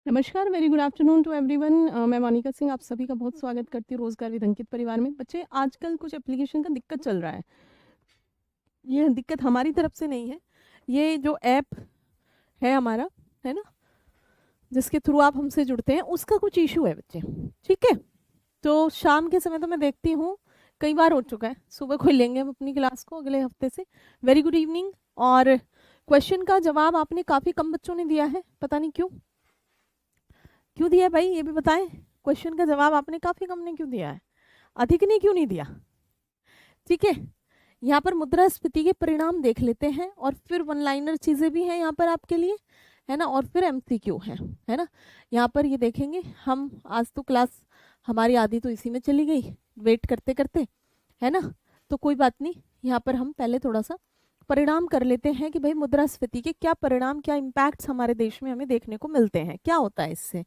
नमस्कार, very good afternoon to everyone. मैं मोनिका सिंह आप सभी का बहुत स्वागत करती हूँ रोजगार विद अंकित परिवार में। बच्चे, आजकल कुछ एप्लीकेशन का दिक्कत चल रहा है। ये दिक्कत हमारी तरफ से नहीं है, ये जो ऐप है हमारा, है ना, जिसके थ्रू आप हमसे जुड़ते हैं, उसका कुछ इशू है बच्चे। ठीक है, तो शाम के समय तो मैं देखती हूँ कई बार हो चुका है, सुबह खोल लेंगे हम अपनी क्लास को अगले हफ्ते से। Very good evening. और क्वेश्चन का जवाब आपने काफ़ी कम बच्चों ने दिया है, पता नहीं क्यों क्यों दिया है भाई, ये भी बताएं। क्वेश्चन का जवाब आपने काफी कम ने क्यों दिया है, अधिक ने क्यों नहीं दिया। ठीक है, यहाँ पर मुद्रास्फीति के परिणाम देख लेते हैं और फिर वन लाइनर चीजें भी हैं यहाँ पर आपके लिए, है ना, और फिर एमसीक्यू है ना। यहाँ पर ये देखेंगे हम। आज तो क्लास हमारी आधी तो इसी में चली गई वेट करते करते, है ना। तो कोई बात नहीं, यहाँ पर हम पहले थोड़ा सा परिणाम कर लेते हैं कि भाई मुद्रास्फीति के क्या परिणाम, क्या इम्पैक्ट्स हमारे देश में हमें देखने को मिलते हैं, क्या होता है इससे।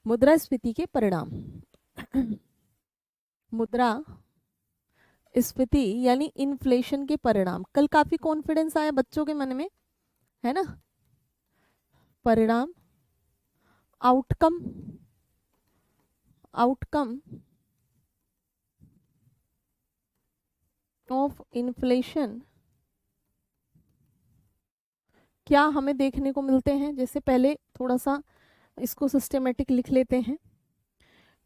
मुद्रास्फीति के परिणाम। मुद्रा स्फीति यानी इन्फ्लेशन के परिणाम। कल काफी कॉन्फिडेंस आया बच्चों के मन में, है ना। परिणाम, आउटकम, आउटकम ऑफ इन्फ्लेशन क्या हमें देखने को मिलते हैं। जैसे पहले थोड़ा सा इसको सिस्टेमेटिक लिख लेते हैं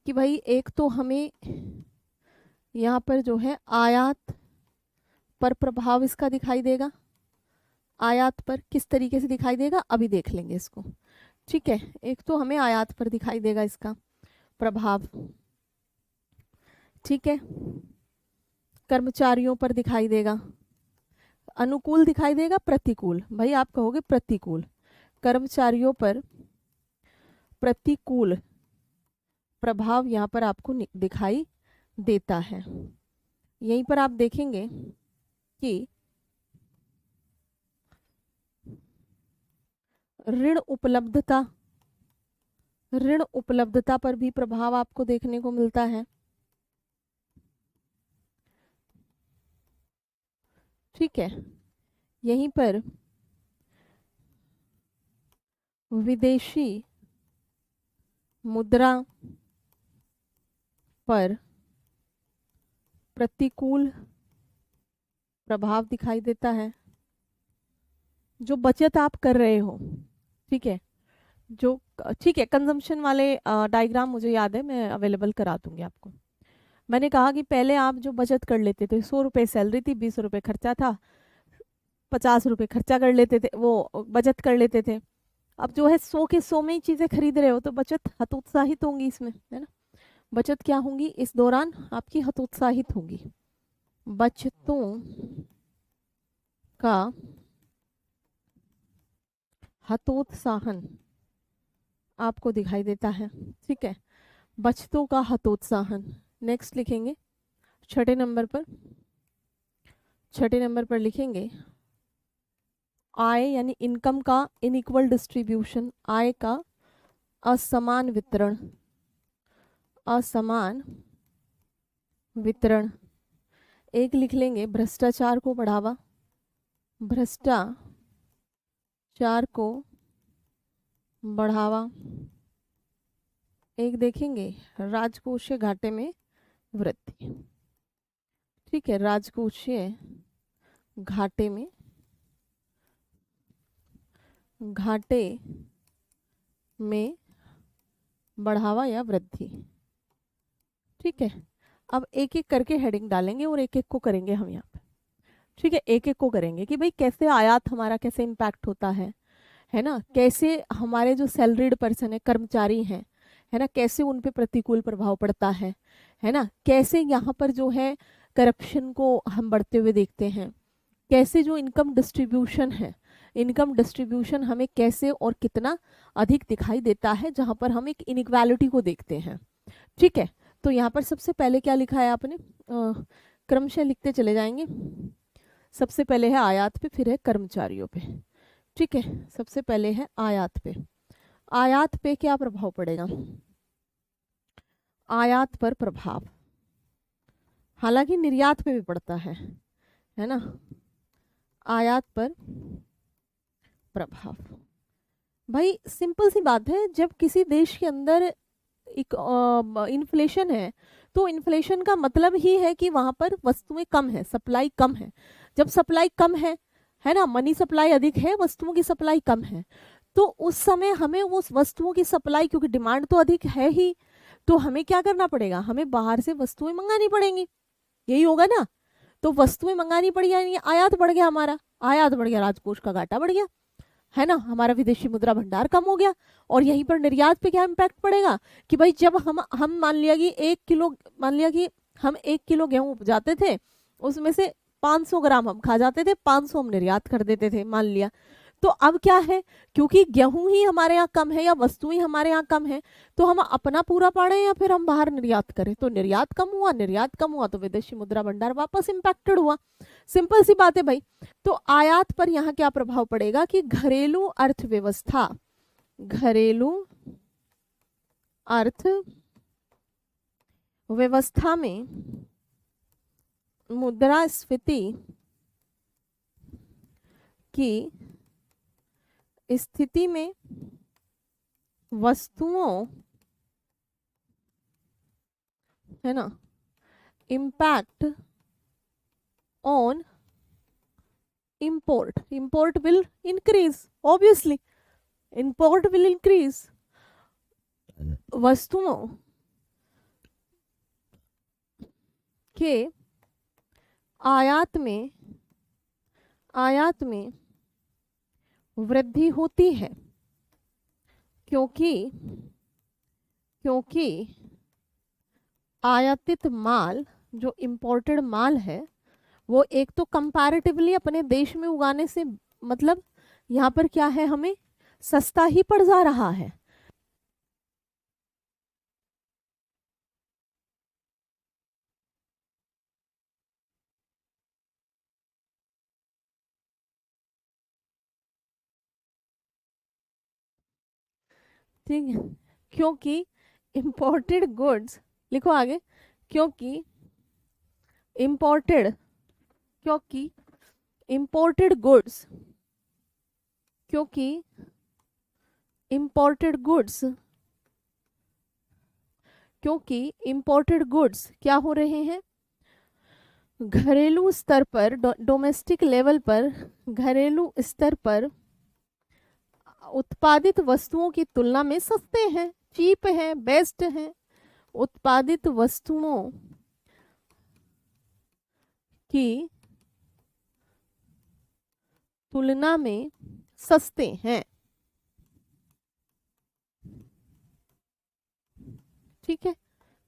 कि भाई एक तो हमें यहाँ पर जो है आयात पर प्रभाव इसका दिखाई देगा। आयात पर किस तरीके से दिखाई देगा अभी देख लेंगे इसको। ठीक है, एक तो हमें आयात पर दिखाई देगा इसका प्रभाव। ठीक है, कर्मचारियों पर दिखाई देगा। अनुकूल दिखाई देगा, प्रतिकूल, भाई आप कहोगे प्रतिकूल। कर्मचारियों पर प्रतिकूल प्रभाव यहाँ पर आपको दिखाई देता है। यहीं पर आप देखेंगे कि ऋण उपलब्धता, ऋण उपलब्धता पर भी प्रभाव आपको देखने को मिलता है। ठीक है, यहीं पर विदेशी मुद्रा पर प्रतिकूल प्रभाव दिखाई देता है। जो बचत आप कर रहे हो, ठीक है, जो, ठीक है, कंजम्पशन वाले डायग्राम मुझे याद है, मैं अवेलेबल करा दूंगी आपको। मैंने कहा कि पहले आप जो बचत कर लेते थे, 100 रुपये सैलरी थी, 20 रुपये खर्चा था, 50 रुपये खर्चा कर लेते थे, वो बचत कर लेते थे। अब जो है 100 के 100 में ही चीज़ें खरीद रहे हो तो बचत हतोत्साहित होंगी इसमें, है ना। बचत क्या होंगी इस दौरान आपकी, हतोत्साहित होंगी। बचतों का हतोत्साहन आपको दिखाई देता है। ठीक है, बचतों का हतोत्साहन। नेक्स्ट लिखेंगे छठे नंबर पर, छठे नंबर पर लिखेंगे आय यानी इनकम का इनइक्वल डिस्ट्रीब्यूशन, आय का असमान वितरण, असमान वितरण। एक लिख लेंगे भ्रष्टाचार को बढ़ावा, भ्रष्टाचार को बढ़ावा। एक देखेंगे राजकोषीय घाटे में वृद्धि। ठीक है, राजकोषीय घाटे में, घाटे में बढ़ावा या वृद्धि। ठीक है, अब एक एक करके हेडिंग डालेंगे और एक एक को करेंगे हम यहाँ पे। ठीक है, एक एक को करेंगे कि भाई कैसे आयात हमारा कैसे इम्पैक्ट होता है ना, कैसे हमारे जो सैलरीड पर्सन है, कर्मचारी हैं, है ना, कैसे उन पे प्रतिकूल प्रभाव पड़ता है ना, कैसे यहाँ पर जो है करप्शन को हम बढ़ते हुए देखते हैं, कैसे जो इनकम डिस्ट्रीब्यूशन है, इनकम डिस्ट्रीब्यूशन हमें कैसे और कितना अधिक दिखाई देता है, जहाँ पर हम एक इनइक्वालिटी को देखते हैं। ठीक है, तो यहाँ पर सबसे पहले क्या लिखा है आपने, क्रमशः लिखते चले जाएंगे। सबसे पहले है आयात पे, फिर है कर्मचारियों पे। ठीक है, सबसे पहले है आयात पे। आयात पे क्या प्रभाव पड़ेगा, आयात पर प्रभाव, हालांकि निर्यात पे भी पड़ता है ना। आयात पर प्रभाव, भाई सिंपल सी बात है, जब किसी देश के अंदर एक इन्फ्लेशन है तो इन्फ्लेशन का मतलब ही है कि वहां पर वस्तुएं कम है, सप्लाई कम है। जब सप्लाई कम है ना, मनी सप्लाई अधिक है, वस्तुओं की सप्लाई कम है, तो उस समय हमें उस वस्तुओं की सप्लाई, क्योंकि डिमांड तो अधिक है ही, तो हमें क्या करना पड़ेगा, हमें बाहर से वस्तुएं मंगानी पड़ेंगी। यही होगा ना। तो वस्तुएं मंगानी पड़ी, यानी आयात बढ़ गया, हमारा आयात बढ़ गया, राजकोष का घाटा बढ़ गया, है ना, हमारा विदेशी मुद्रा भंडार कम हो गया। और यहीं पर निर्यात पे क्या इम्पैक्ट पड़ेगा कि भाई जब हम मान लिया कि 1 किलो, मान लिया कि हम 1 किलो गेहूं उपजाते थे, उसमें से 500 ग्राम हम खा जाते थे, 500 हम निर्यात कर देते थे, मान लिया। तो अब क्या है, क्योंकि गेहूं ही हमारे यहाँ कम है या वस्तुएं हमारे यहाँ कम है, तो हम अपना पूरा पाड़े या फिर हम बाहर निर्यात करें। तो निर्यात कम हुआ, निर्यात कम हुआ तो विदेशी मुद्रा भंडार वापस इम्पैक्टेड हुआ। सिंपल सी बात है भाई। तो आयात पर यहाँ क्या प्रभाव पड़ेगा कि घरेलू अर्थव्यवस्था, घरेलू अर्थव्यवस्था में मुद्रास्फीति की स्थिति में वस्तुओं, है ना, impact on import will increase, obviously import will increase। वस्तुओं के आयात में वृद्धि होती है, क्योंकि आयातित माल, जो इंपोर्टेड माल है, वो एक तो कंपैरेटिवली अपने देश में उगाने से, मतलब यहाँ पर क्या है, हमें सस्ता ही पड़ जा रहा है। ठीक है, क्योंकि इंपोर्टेड गुड्स, लिखो आगे, क्योंकि इंपोर्टेड गुड्स, क्योंकि इंपोर्टेड गुड्स क्या हो रहे हैं, घरेलू स्तर पर, डोमेस्टिक लेवल पर, घरेलू स्तर पर उत्पादित वस्तुओं की तुलना में सस्ते हैं, चीप हैं, बेस्ट हैं। उत्पादित वस्तुओं की तुलना में सस्ते हैं। ठीक है,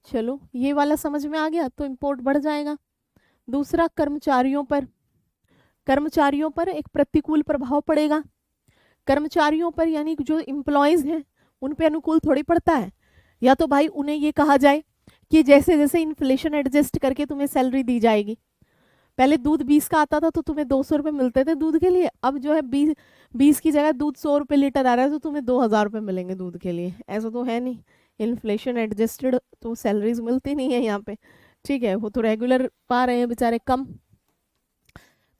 चलो ये वाला समझ में आ गया, तो इंपोर्ट बढ़ जाएगा। दूसरा, कर्मचारियों पर एक प्रतिकूल प्रभाव पड़ेगा। कर्मचारियों पर यानी जो एम्प्लॉयज हैं उन पे अनुकूल थोड़ी पड़ता है। या तो भाई उन्हें ये कहा जाए कि जैसे जैसे इन्फ्लेशन एडजस्ट करके तुम्हें सैलरी दी जाएगी। पहले दूध 20 का आता था तो तुम्हें 200 रुपये मिलते थे दूध के लिए, अब जो है 20 की जगह दूध 100 रुपये लीटर आ रहा है तो तुम्हें 2000 रुपये मिलेंगे दूध के लिए। ऐसा तो है नहीं, इन्फ्लेशन एडजस्टेड तो सैलरीज मिलती नहीं है यहाँ पे। ठीक है, वो तो रेगुलर पा रहे हैं बेचारे कम।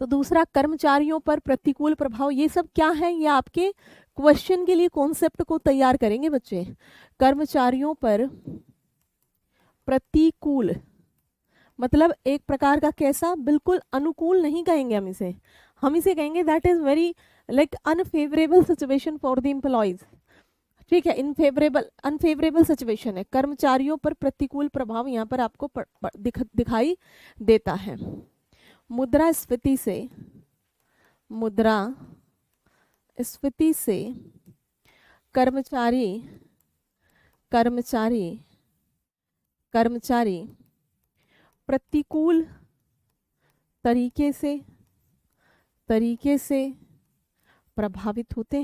तो दूसरा, कर्मचारियों पर प्रतिकूल प्रभाव, ये सब क्या है, ये आपके क्वेश्चन के लिए कॉन्सेप्ट को तैयार करेंगे बच्चे। कर्मचारियों पर प्रतिकूल मतलब एक प्रकार का कैसा, बिल्कुल अनुकूल नहीं कहेंगे हम इसे कहेंगे that is very like unfavourable situation for the employees. ठीक है, अनफेवरेबल सिचुएशन है, कर्मचारियों पर प्रतिकूल प्रभाव यहाँ पर आपको दिखाई देता है। मुद्रास्फीति से कर्मचारी प्रतिकूल तरीके से प्रभावित होते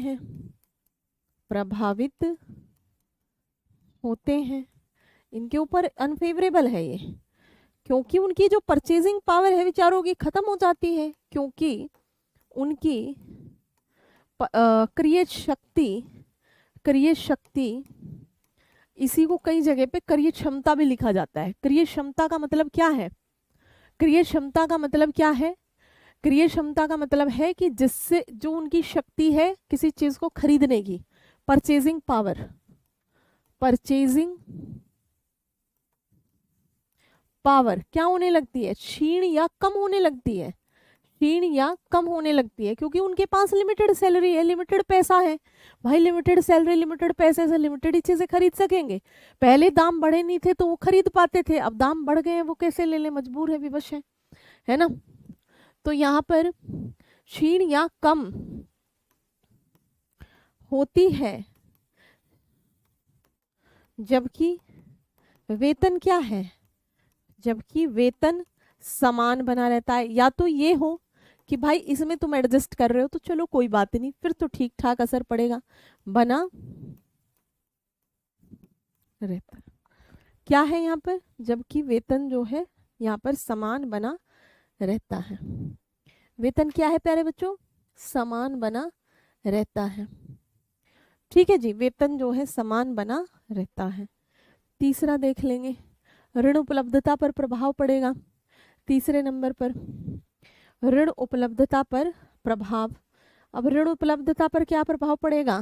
हैं। इनके ऊपर अनफेवरेबल है ये, क्योंकि उनकी जो परचेजिंग पावर है बेचारों की खत्म हो जाती है, क्योंकि उनकी क्रय शक्ति, इसी को कई जगह पे क्रय क्षमता भी लिखा जाता है। क्रय क्षमता का मतलब क्या है, क्रय क्षमता का मतलब है कि जिससे जो उनकी शक्ति है किसी चीज को खरीदने की, परचेजिंग पावर, परचेजिंग पावर क्या होने लगती है, क्षीण या कम होने लगती है, क्षीण या कम होने लगती है, क्योंकि उनके पास लिमिटेड सैलरी है, लिमिटेड पैसा है भाई, लिमिटेड सैलरी लिमिटेड पैसे से लिमिटेड ही चीजें खरीद सकेंगे। पहले दाम बढ़े नहीं थे तो वो खरीद पाते थे, अब दाम बढ़ गए हैं, वो कैसे ले ले, मजबूर है, विवश है ना। तो यहाँ पर क्षीण या कम होती है, जबकि वेतन क्या है, जबकि वेतन समान बना रहता है। या तो ये हो कि भाई इसमें तुम एडजस्ट कर रहे हो तो चलो कोई बात नहीं, फिर तो ठीक ठाक असर पड़ेगा, बना रहता है। क्या है यहाँ पर, जबकि वेतन जो है यहाँ पर समान बना रहता है। वेतन क्या है प्यारे बच्चों, समान बना रहता है। ठीक है जी, वेतन जो है समान बना रहता है। तीसरा देख लेंगे, ऋण उपलब्धता पर प्रभाव पड़ेगा। तीसरे नंबर पर ऋण उपलब्धता पर प्रभाव। अब ऋण उपलब्धता पर क्या प्रभाव पड़ेगा,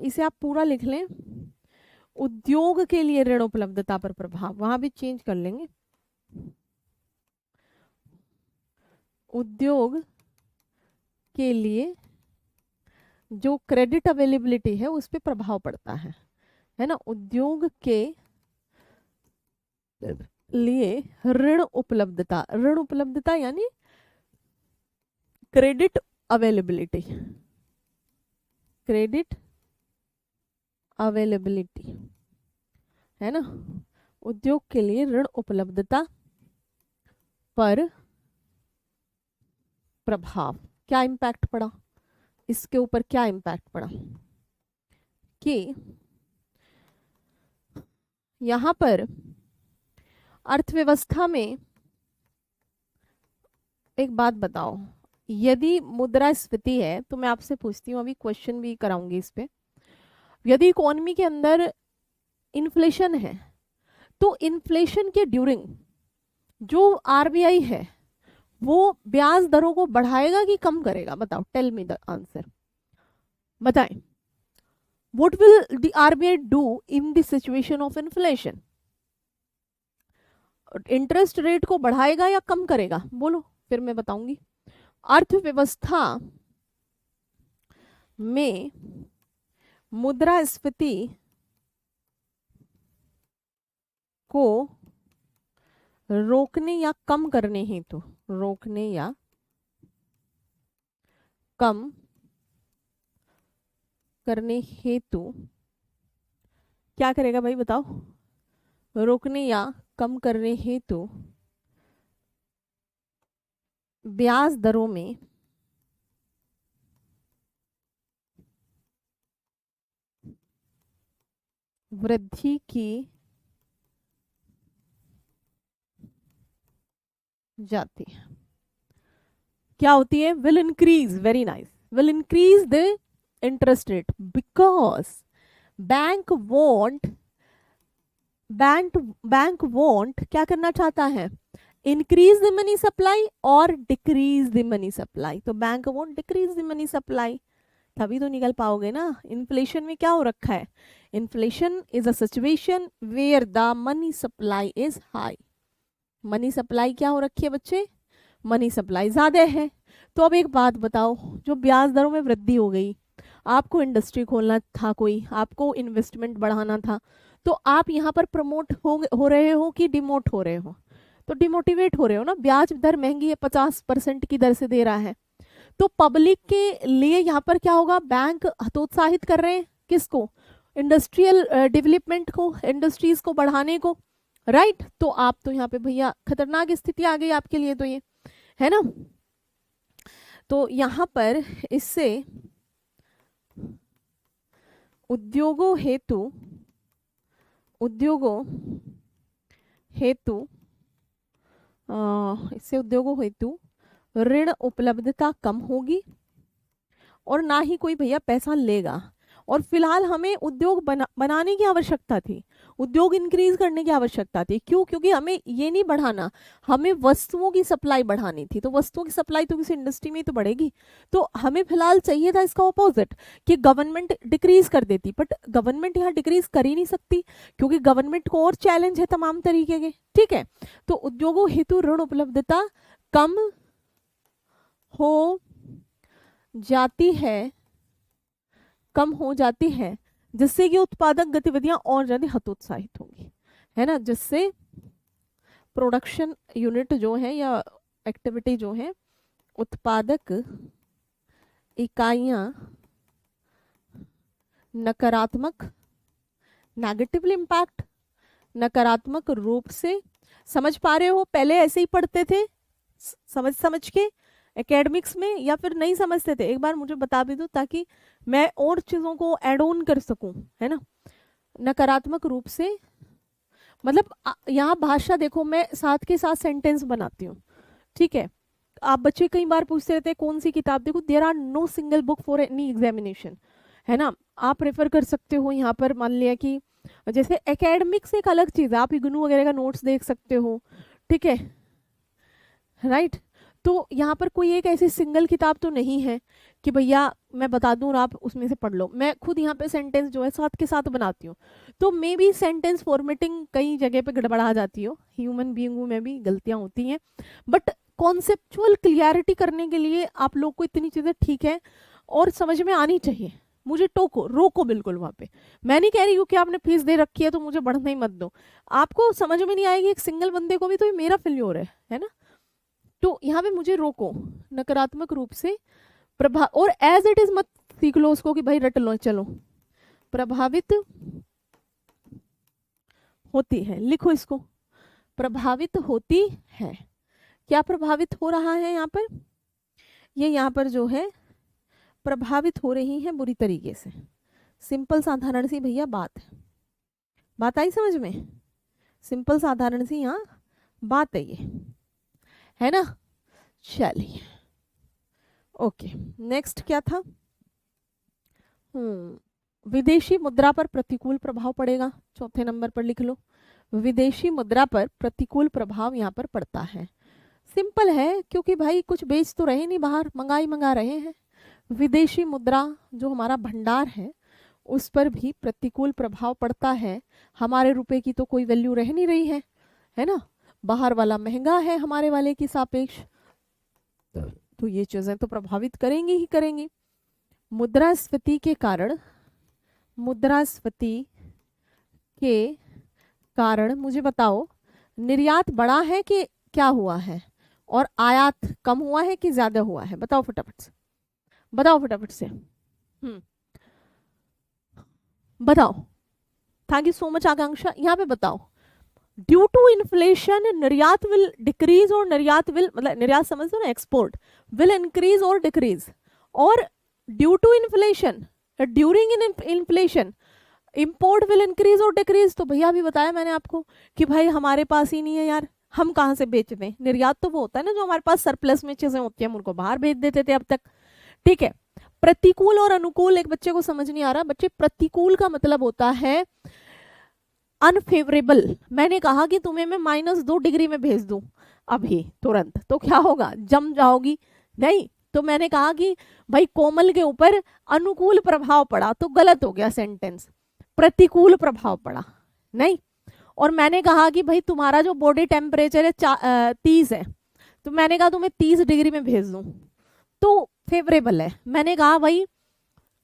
इसे आप पूरा लिख लें, उद्योग के लिए ऋण उपलब्धता पर प्रभाव, वहां भी चेंज कर लेंगे, उद्योग के लिए जो क्रेडिट अवेलेबिलिटी है उस पर प्रभाव पड़ता है ना। उद्योग के लिए ऋण उपलब्धता, ऋण उपलब्धता यानी क्रेडिट अवेलेबिलिटी, क्रेडिट अवेलेबिलिटी है ना। उद्योग के लिए ऋण उपलब्धता पर प्रभाव, क्या इम्पैक्ट पड़ा, इसके ऊपर क्या इम्पैक्ट पड़ा कि यहां पर अर्थव्यवस्था में, एक बात बताओ, यदि मुद्रास्फीति है तो मैं आपसे पूछती हूँ, अभी क्वेश्चन भी कराऊंगी इस पे, यदि इकोनॉमी के अंदर इन्फ्लेशन है तो इन्फ्लेशन के ड्यूरिंग जो आरबीआई है वो ब्याज दरों को बढ़ाएगा कि कम करेगा, बताओ, टेल मी द आंसर, बताएं। What will the RBI do in the situation of inflation, interest rate को बढ़ाएगा या कम करेगा, बोलो, फिर मैं बताऊंगी। अर्थव्यवस्था में मुद्रास्फीति को रोकने या कम करने हेतु, रोकने या कम करने हेतु क्या करेगा भाई, बताओ, रोकने या कम करने हेतु ब्याज दरों में वृद्धि की जाती है। क्या होती है, will increase, very nice, will increase the interest rate because bank want क्या करना चाहता है, इंक्रीज द मनी सप्लाई और डिक्रीज द मनी सप्लाई। तो bank want decrease the money supply, तभी तो निकल पाओगे ना। इन्फ्लेशन में क्या हो रखा है, inflation is a situation where the money supply is high, money supply क्या हो रखी है बच्चे, मनी सप्लाई ज्यादा है। तो अब एक बात बताओ, जो ब्याज दरों में वृद्धि हो गई, आपको इंडस्ट्री खोलना था, कोई आपको इन्वेस्टमेंट बढ़ाना था, तो आप यहाँ पर प्रमोट हो रहे हो कि डिमोट हो रहे हो, तो डिमोटिवेट हो रहे हो ना। ब्याज दर महंगी है, 50% की दर से दे रहा है, तो पब्लिक के लिए यहाँ पर क्या होगा, बैंक हतोत्साहित कर रहे हैं किसको, इंडस्ट्रियल डेवलपमेंट को, इंडस्ट्रीज को बढ़ाने को, राइट। तो आप तो यहाँ पे भैया खतरनाक स्थिति आ गई आपके लिए, तो ये है ना। तो यहाँ पर इससे उद्योगों हेतु इससे उद्योगों हेतु ऋण उपलब्धता कम होगी और ना ही कोई भैया पैसा लेगा। और फिलहाल हमें उद्योग बनाने की आवश्यकता थी, उद्योग इंक्रीज करने की आवश्यकता थी। क्यों? क्योंकि हमें ये नहीं बढ़ाना, हमें वस्तुओं की सप्लाई बढ़ानी थी। तो वस्तुओं की सप्लाई तो किसी इंडस्ट्री में ही तो बढ़ेगी। तो हमें फिलहाल चाहिए था इसका ऑपोजिट, कि गवर्नमेंट डिक्रीज कर देती, बट गवर्नमेंट यहाँ डिक्रीज कर ही नहीं सकती, क्योंकि गवर्नमेंट को और चैलेंज है तमाम तरीके के। ठीक है, तो उद्योगों हेतु ऋण उपलब्धता कम हो जाती है, कम हो जाती है, जिससे कि उत्पादक गतिविधियां और ज्यादा हतोत्साहित होंगी, है ना, जिससे प्रोडक्शन यूनिट जो है या एक्टिविटी जो है, उत्पादक इकाइयां नकारात्मक, नेगेटिवली इम्पैक्ट, नकारात्मक रूप से, समझ पा रहे हो, पहले ऐसे ही पढ़ते थे समझ के एकेडमिक्स में, या फिर नहीं समझते थे? एक बार मुझे बता भी दो ताकि मैं और चीजों को ऐड ऑन कर सकूं, है ना। नकारात्मक रूप से मतलब यहाँ भाषा देखो, मैं साथ के साथ सेंटेंस बनाती हूँ, ठीक है। आप बच्चे कई बार पूछते रहते हैं कौन सी किताब, देखो there are no single book for any examination, है ना। आप रेफर कर सकते हो यहाँ पर, मान लिया कि जैसे एकेडमिक्स एक अलग चीज़ है, आप इग्नू वगैरह का नोट्स देख सकते हो, ठीक है, राइट। तो यहाँ पर कोई एक ऐसी सिंगल किताब तो नहीं है कि भैया मैं बता दूँ और आप उसमें से पढ़ लो। मैं खुद यहाँ पे सेंटेंस जो है साथ के साथ बनाती हूँ, तो मे भी सेंटेंस फॉर्मेटिंग कई जगह पे गड़बड़ा जाती हो, ह्यूमन बीइंग में भी गलतियाँ होती हैं, बट कॉन्सेप्चुअल क्लियरिटी करने के लिए आप लोग को इतनी चीज़ें ठीक है और समझ में आनी चाहिए। मुझे टोको रोको बिल्कुल वहाँ पे, मैं नहीं कह रही हूँ कि आपने फीस दे रखी है तो मुझे बढ़ना ही मत दो, आपको समझ में नहीं आएगी एक सिंगल बंदे को भी, तो ये मेरा फेल्योर है ना। तो यहाँ पे मुझे रोको, नकारात्मक रूप से प्रभाव, और एज इट इज मत सीख लो उसको कि भाई रट लो, चलो, प्रभावित होती है, लिखो इसको, प्रभावित होती है। क्या प्रभावित हो रहा है यहाँ पर? ये यहाँ पर जो है प्रभावित हो रही है बुरी तरीके से। सिंपल साधारण सी भैया बात है, बात आई समझ में? सिंपल साधारण सी यहाँ बात है ये, है ना। चलिए ओके, नेक्स्ट क्या था? विदेशी मुद्रा पर प्रतिकूल प्रभाव पड़ेगा, चौथे नंबर पर लिख लो, विदेशी मुद्रा पर प्रतिकूल प्रभाव यहाँ पर पड़ता है। सिंपल है, क्योंकि भाई कुछ बेच तो रहे नहीं बाहर, मंगाई मंगा रहे हैं। विदेशी मुद्रा जो हमारा भंडार है उस पर भी प्रतिकूल प्रभाव पड़ता है, हमारे रुपए की तो कोई वैल्यू रह नहीं रही है ना, बाहर वाला महंगा है हमारे वाले की सापेक्ष, तो ये चीजें तो प्रभावित करेंगी ही करेंगी। मुद्रास्फीति के कारण, मुद्रास्फीति के कारण मुझे बताओ, निर्यात बढ़ा है कि क्या हुआ है, और आयात कम हुआ है कि ज्यादा हुआ है? बताओ फटाफट से, बताओ फटाफट से, बताओ। Thank you so much Akanksha, यहाँ पे बताओ। ड्यू टू इन्फ्लेशन निर्यात विल डिक्रीज, और निर्यात विल मतलब निर्यात समझ दो ना, एक्सपोर्ट विल इंक्रीज और डिक्रीज, और due to inflation, during in inflation import will increase और डिक्रीज। तो भैया अभी बताया मैंने आपको कि भाई हमारे पास ही नहीं है यार, हम कहाँ से बेच दें? निर्यात तो वो होता है ना जो हमारे पास सरप्लस में चीजें होती हैं, हम उनको बाहर भेज देते थे अब तक, ठीक है। प्रतिकूल और अनुकूल एक बच्चे को समझ नहीं आ रहा, बच्चे प्रतिकूल का मतलब होता है अनफेवरेबल। मैंने कहा कि तुम्हें मैं -2 डिग्री में भेज दूं अभी तुरंत, तो क्या होगा? जम जाओगी? नहीं। तो मैंने कहा कि भाई कोमल के ऊपर अनुकूल प्रभाव पड़ा, तो गलत हो गया सेंटेंस, प्रतिकूल प्रभाव पड़ा नहीं। और मैंने कहा कि भाई तुम्हारा जो बॉडी टेम्परेचर है 30 है, तो मैंने कहा तुम्हें 30 डिग्री में भेज दूं, तो फेवरेबल है। मैंने कहा भाई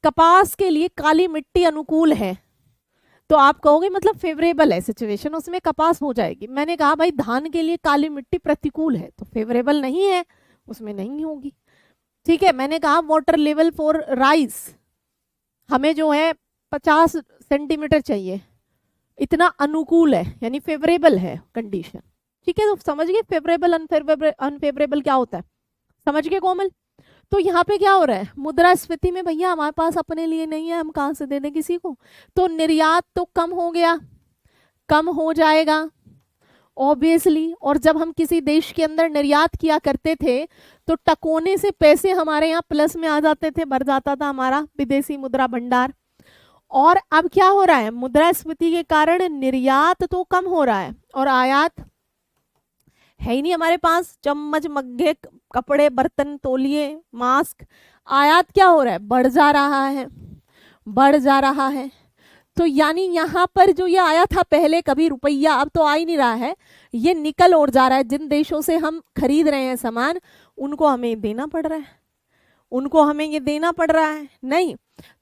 कपास के लिए काली मिट्टी अनुकूल है, तो आप कहोगे मतलब फेवरेबल है सिचुएशन, उसमें कपास हो जाएगी। मैंने कहा भाई धान के लिए काली मिट्टी प्रतिकूल है, तो फेवरेबल नहीं है, उसमें नहीं होगी, ठीक है। मैंने कहा वाटर लेवल फॉर राइस हमें जो है 50 सेंटीमीटर चाहिए, इतना अनुकूल है, यानी फेवरेबल है कंडीशन, ठीक है। तो समझ गए फेवरेबल अनफेवरेबल क्या होता है, समझ गए कोमल? तो यहाँ पे क्या हो रहा है, मुद्रास्फीति में भैया हमारे पास अपने लिए नहीं है, हम कहाँ से दे दें किसी को? तो निर्यात तो कम हो गया, कम हो जाएगा ऑब्वियसली। और जब हम किसी देश के अंदर निर्यात किया करते थे तो टकोने से पैसे हमारे यहाँ प्लस में आ जाते थे, बढ़ जाता था हमारा विदेशी मुद्रा भंडार। और अब क्या हो रहा है, मुद्रास्फीति के कारण निर्यात तो कम हो रहा है और आयात है ही नहीं हमारे पास, चम्मच मग्गे कपड़े बर्तन तौलिए मास्क, आयात क्या हो रहा है, बढ़ जा रहा है, बढ़ जा रहा है। तो यानी यहाँ पर जो ये आया था पहले कभी रुपया, अब तो आ ही नहीं रहा है, ये निकल और जा रहा है। जिन देशों से हम खरीद रहे हैं सामान उनको हमें देना पड़ रहा है, उनको हमें ये देना पड़ रहा है नहीं।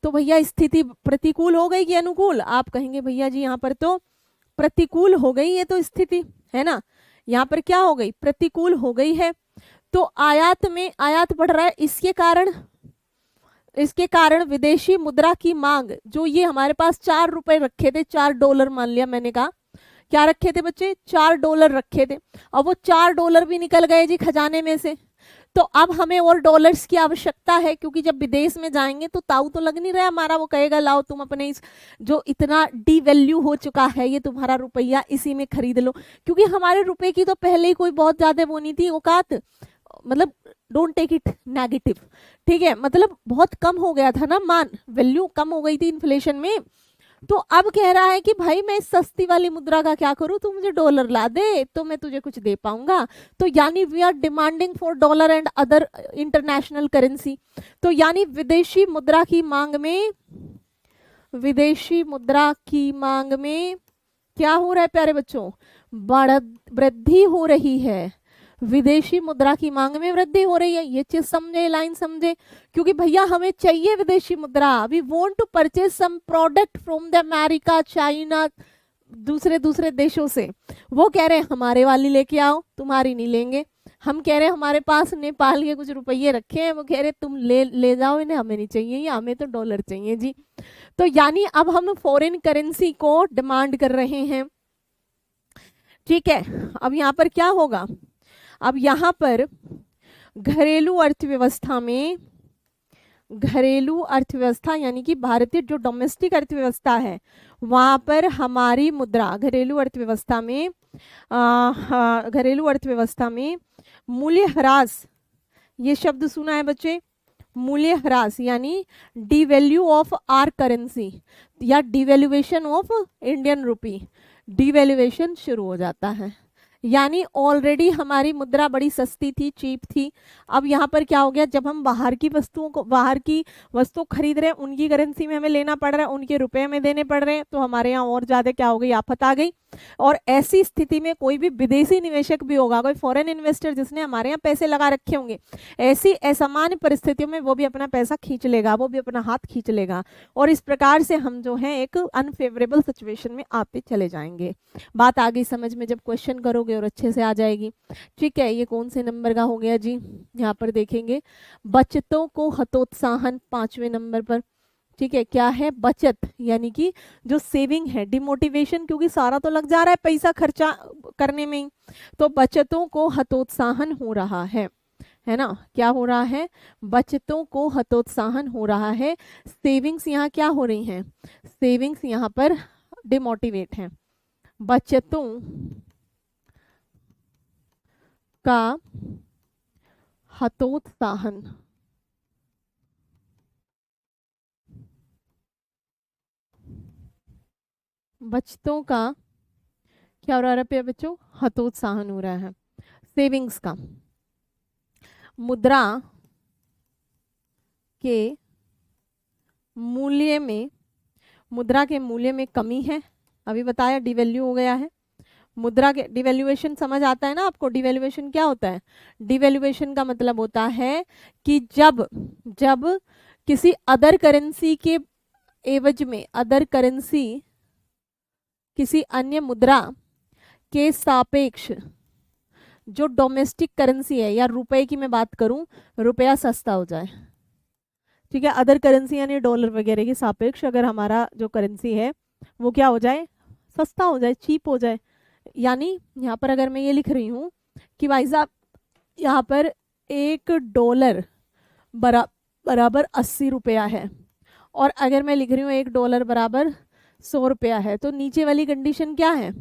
तो भैया स्थिति प्रतिकूल हो गई कि अनुकूल, आप कहेंगे भैया जी यहाँ पर तो प्रतिकूल हो गई ये तो स्थिति है ना, यहाँ पर क्या हो गई, प्रतिकूल हो गई है। तो आयात में आयात बढ़ रहा है, इसके कारण विदेशी मुद्रा की मांग, जो ये हमारे पास 4 रुपए रखे थे, $4 मान लिया मैंने कहा, क्या रखे थे बच्चे, $4 रखे थे, अब वो $4 भी निकल गए जी खजाने में से। तो अब हमें और डॉलर्स की आवश्यकता है, क्योंकि जब विदेश में जाएंगे तो ताऊ तो लग नहीं रहा हमारा, वो कहेगा लाओ तुम अपने इस जो इतना डीवैल्यू हो चुका है ये तुम्हारा रुपया, इसी में खरीद लो, क्योंकि हमारे रुपए की तो पहले ही कोई बहुत ज्यादा वो नहीं थी औकात, मतलब डोंट टेक इट नेगेटिव, ठीक है, मतलब बहुत कम हो गया था ना मान, वैल्यू कम हो गई थी इन्फ्लेशन में। तो अब कह रहा है कि भाई मैं इस सस्ती वाली मुद्रा का क्या करूं, तू मुझे डॉलर ला दे तो मैं तुझे कुछ दे पाऊंगा। तो यानी we are demanding for dollar and other international currency. तो यानी विदेशी मुद्रा की मांग में, विदेशी मुद्रा की मांग में क्या हो रहा है प्यारे बच्चों, वृद्धि हो रही है, विदेशी मुद्रा की मांग में वृद्धि हो रही है। ये चीज समझे, लाइन समझे, क्योंकि भैया हमें चाहिए विदेशी मुद्रा, we want to purchase some product from the America China, दूसरे दूसरे देशों से। वो कह रहे हैं हमारे वाली लेके आओ, तुम्हारी नहीं लेंगे। हम कह रहे हैं हमारे पास नेपाल के कुछ रुपये रखे हैं, वो कह रहे तुम ले जाओ इन्हें, हमें नहीं चाहिए, या हमें तो डॉलर चाहिए जी। तो यानी अब हम फॉरेन करेंसी को डिमांड कर रहे हैं, ठीक है। अब यहाँ पर क्या होगा, अब यहाँ पर घरेलू अर्थव्यवस्था में, घरेलू अर्थव्यवस्था यानी कि भारतीय जो डोमेस्टिक अर्थव्यवस्था है वहां पर हमारी मुद्रा, घरेलू अर्थव्यवस्था में घरेलू अर्थव्यवस्था में मूल्यह्रास, ये शब्द सुना है बच्चे, मूल्यह्रास यानी डिवैल्यू ऑफ आर करेंसी या devaluation of Indian rupee, devaluation शुरू हो जाता है। यानी ऑलरेडी हमारी मुद्रा बड़ी सस्ती थी, चीप थी, अब यहाँ पर क्या हो गया, जब हम बाहर की वस्तुओं को, बाहर की वस्तु खरीद रहे हैं उनकी करेंसी में हमें लेना पड़ रहा है, उनके रुपए में देने पड़ रहे हैं, तो हमारे यहाँ और ज्यादा क्या हो गई, आफत आ गई। और ऐसी स्थिति में कोई भी विदेशी निवेशक भी होगा, कोई फॉरेन इन्वेस्टर जिसने हमारे यहाँ पैसे लगा रखे होंगे, ऐसी असामान्य परिस्थितियों में वो भी अपना पैसा खींच लेगा, वो भी अपना हाथ खींच लेगा, और इस प्रकार से हम जो है एक अनफेवरेबल सिचुएशन में आते चले जाएंगे। बात आ गई समझ में, जब क्वेश्चन करोगे और अच्छे से आ जाएगी, ठीक है। ये कौन से नंबर का हो गया जी, यहाँ पर देखेंगे बचतों को हतोत्साहन 5वें नंबर पर, ठीक है। क्या है, बचत यानी कि जो सेविंग है, डिमोटिवेशन, क्योंकि सारा तो लग जा रहा है पैसा खर्चा करने में ही, तो बचतों को हतोत्साहन हो रहा है ना, क्या हो रहा है, बचतों को हतोत्साहन हो रहा है। सेविंग्स यहाँ क्या हो रही हैं, सेविंग्स यहाँ पर डिमोटिवेट है, बचतों का हतोत्साहन, बचतों का क्या हो रहा है बच्चों, हतोत्साहन हो रहा है। सेविंग्स का, मुद्रा के मूल्य में, मुद्रा के मूल्य में कमी है, अभी बताया डिवैल्यू हो गया है, मुद्रा के डिवैल्यूएशन समझ आता है ना आपको, डिवैल्यूएशन क्या होता है, डिवैल्यूएशन का मतलब होता है कि जब किसी अदर करेंसी के एवज में, अदर करेंसी किसी अन्य मुद्रा के सापेक्ष जो डोमेस्टिक करेंसी है, या रुपए की मैं बात करूं, रुपया सस्ता हो जाए, ठीक है, अदर करेंसी यानी डॉलर वगैरह के सापेक्ष अगर हमारा जो करेंसी है वो क्या हो जाए, सस्ता हो जाए, चीप हो जाए। यानी यहाँ पर अगर मैं ये लिख रही हूँ कि भाई साहब यहाँ पर $1 बराबर 80 रुपया है, और अगर मैं लिख रही हूँ $1 बराबर 100 रुपया है, तो नीचे वाली कंडीशन क्या है,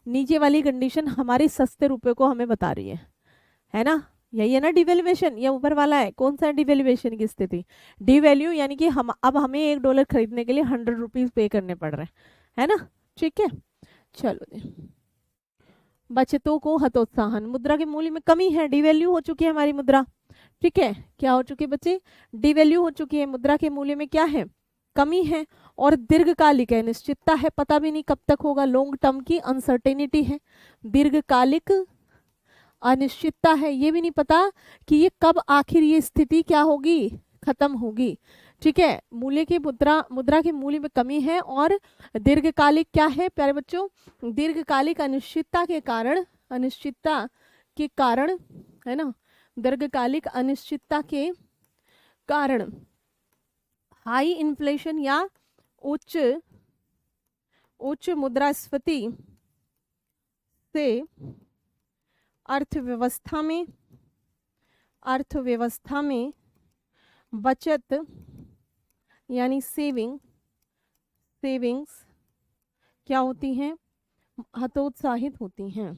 नीचे वाली कंडीशन हमारे सस्ते रुपए को हमें बता रही है ना, यही है ना डिवेल्युएशन, ये ऊपर वाला है, कौन सा डिवेल्युएशन की स्थिति? डिवैल्यू यानी कि हम अब हमें $1 खरीदने के लिए 100 रुपीज पे करने पड़ रहे हैं, है ना? ठीक है, चलो जी। बचतों को हतोत्साहन, मुद्रा के मूल्य में कमी है, डिवैल्यू हो चुकी है हमारी मुद्रा। ठीक है, क्या हो चुकी है बच्चे? डिवैल्यू हो चुकी है, मुद्रा के मूल्य में क्या है? कमी है। और दीर्घकालिक है, निश्चितता है, पता भी नहीं कब तक होगा, लॉन्ग टर्म की अनसर्टेनिटी है। दीर्घकालिक अनिश्चितता है, ये भी नहीं पता कि ये कब आखिर ये स्थिति क्या होगी, खत्म होगी। ठीक है, मूल्य की मुद्रा के मूल्य में कमी है और दीर्घकालिक क्या है प्यारे बच्चों? दीर्घकालिक अनिश्चितता के कारण है ना, दीर्घकालिक अनिश्चितता के कारण हाई इन्फ्लेशन या उच्च मुद्रास्फीति से अर्थव्यवस्था में बचत यानी सेविंग्स क्या होती हैं? हतोत्साहित होती हैं।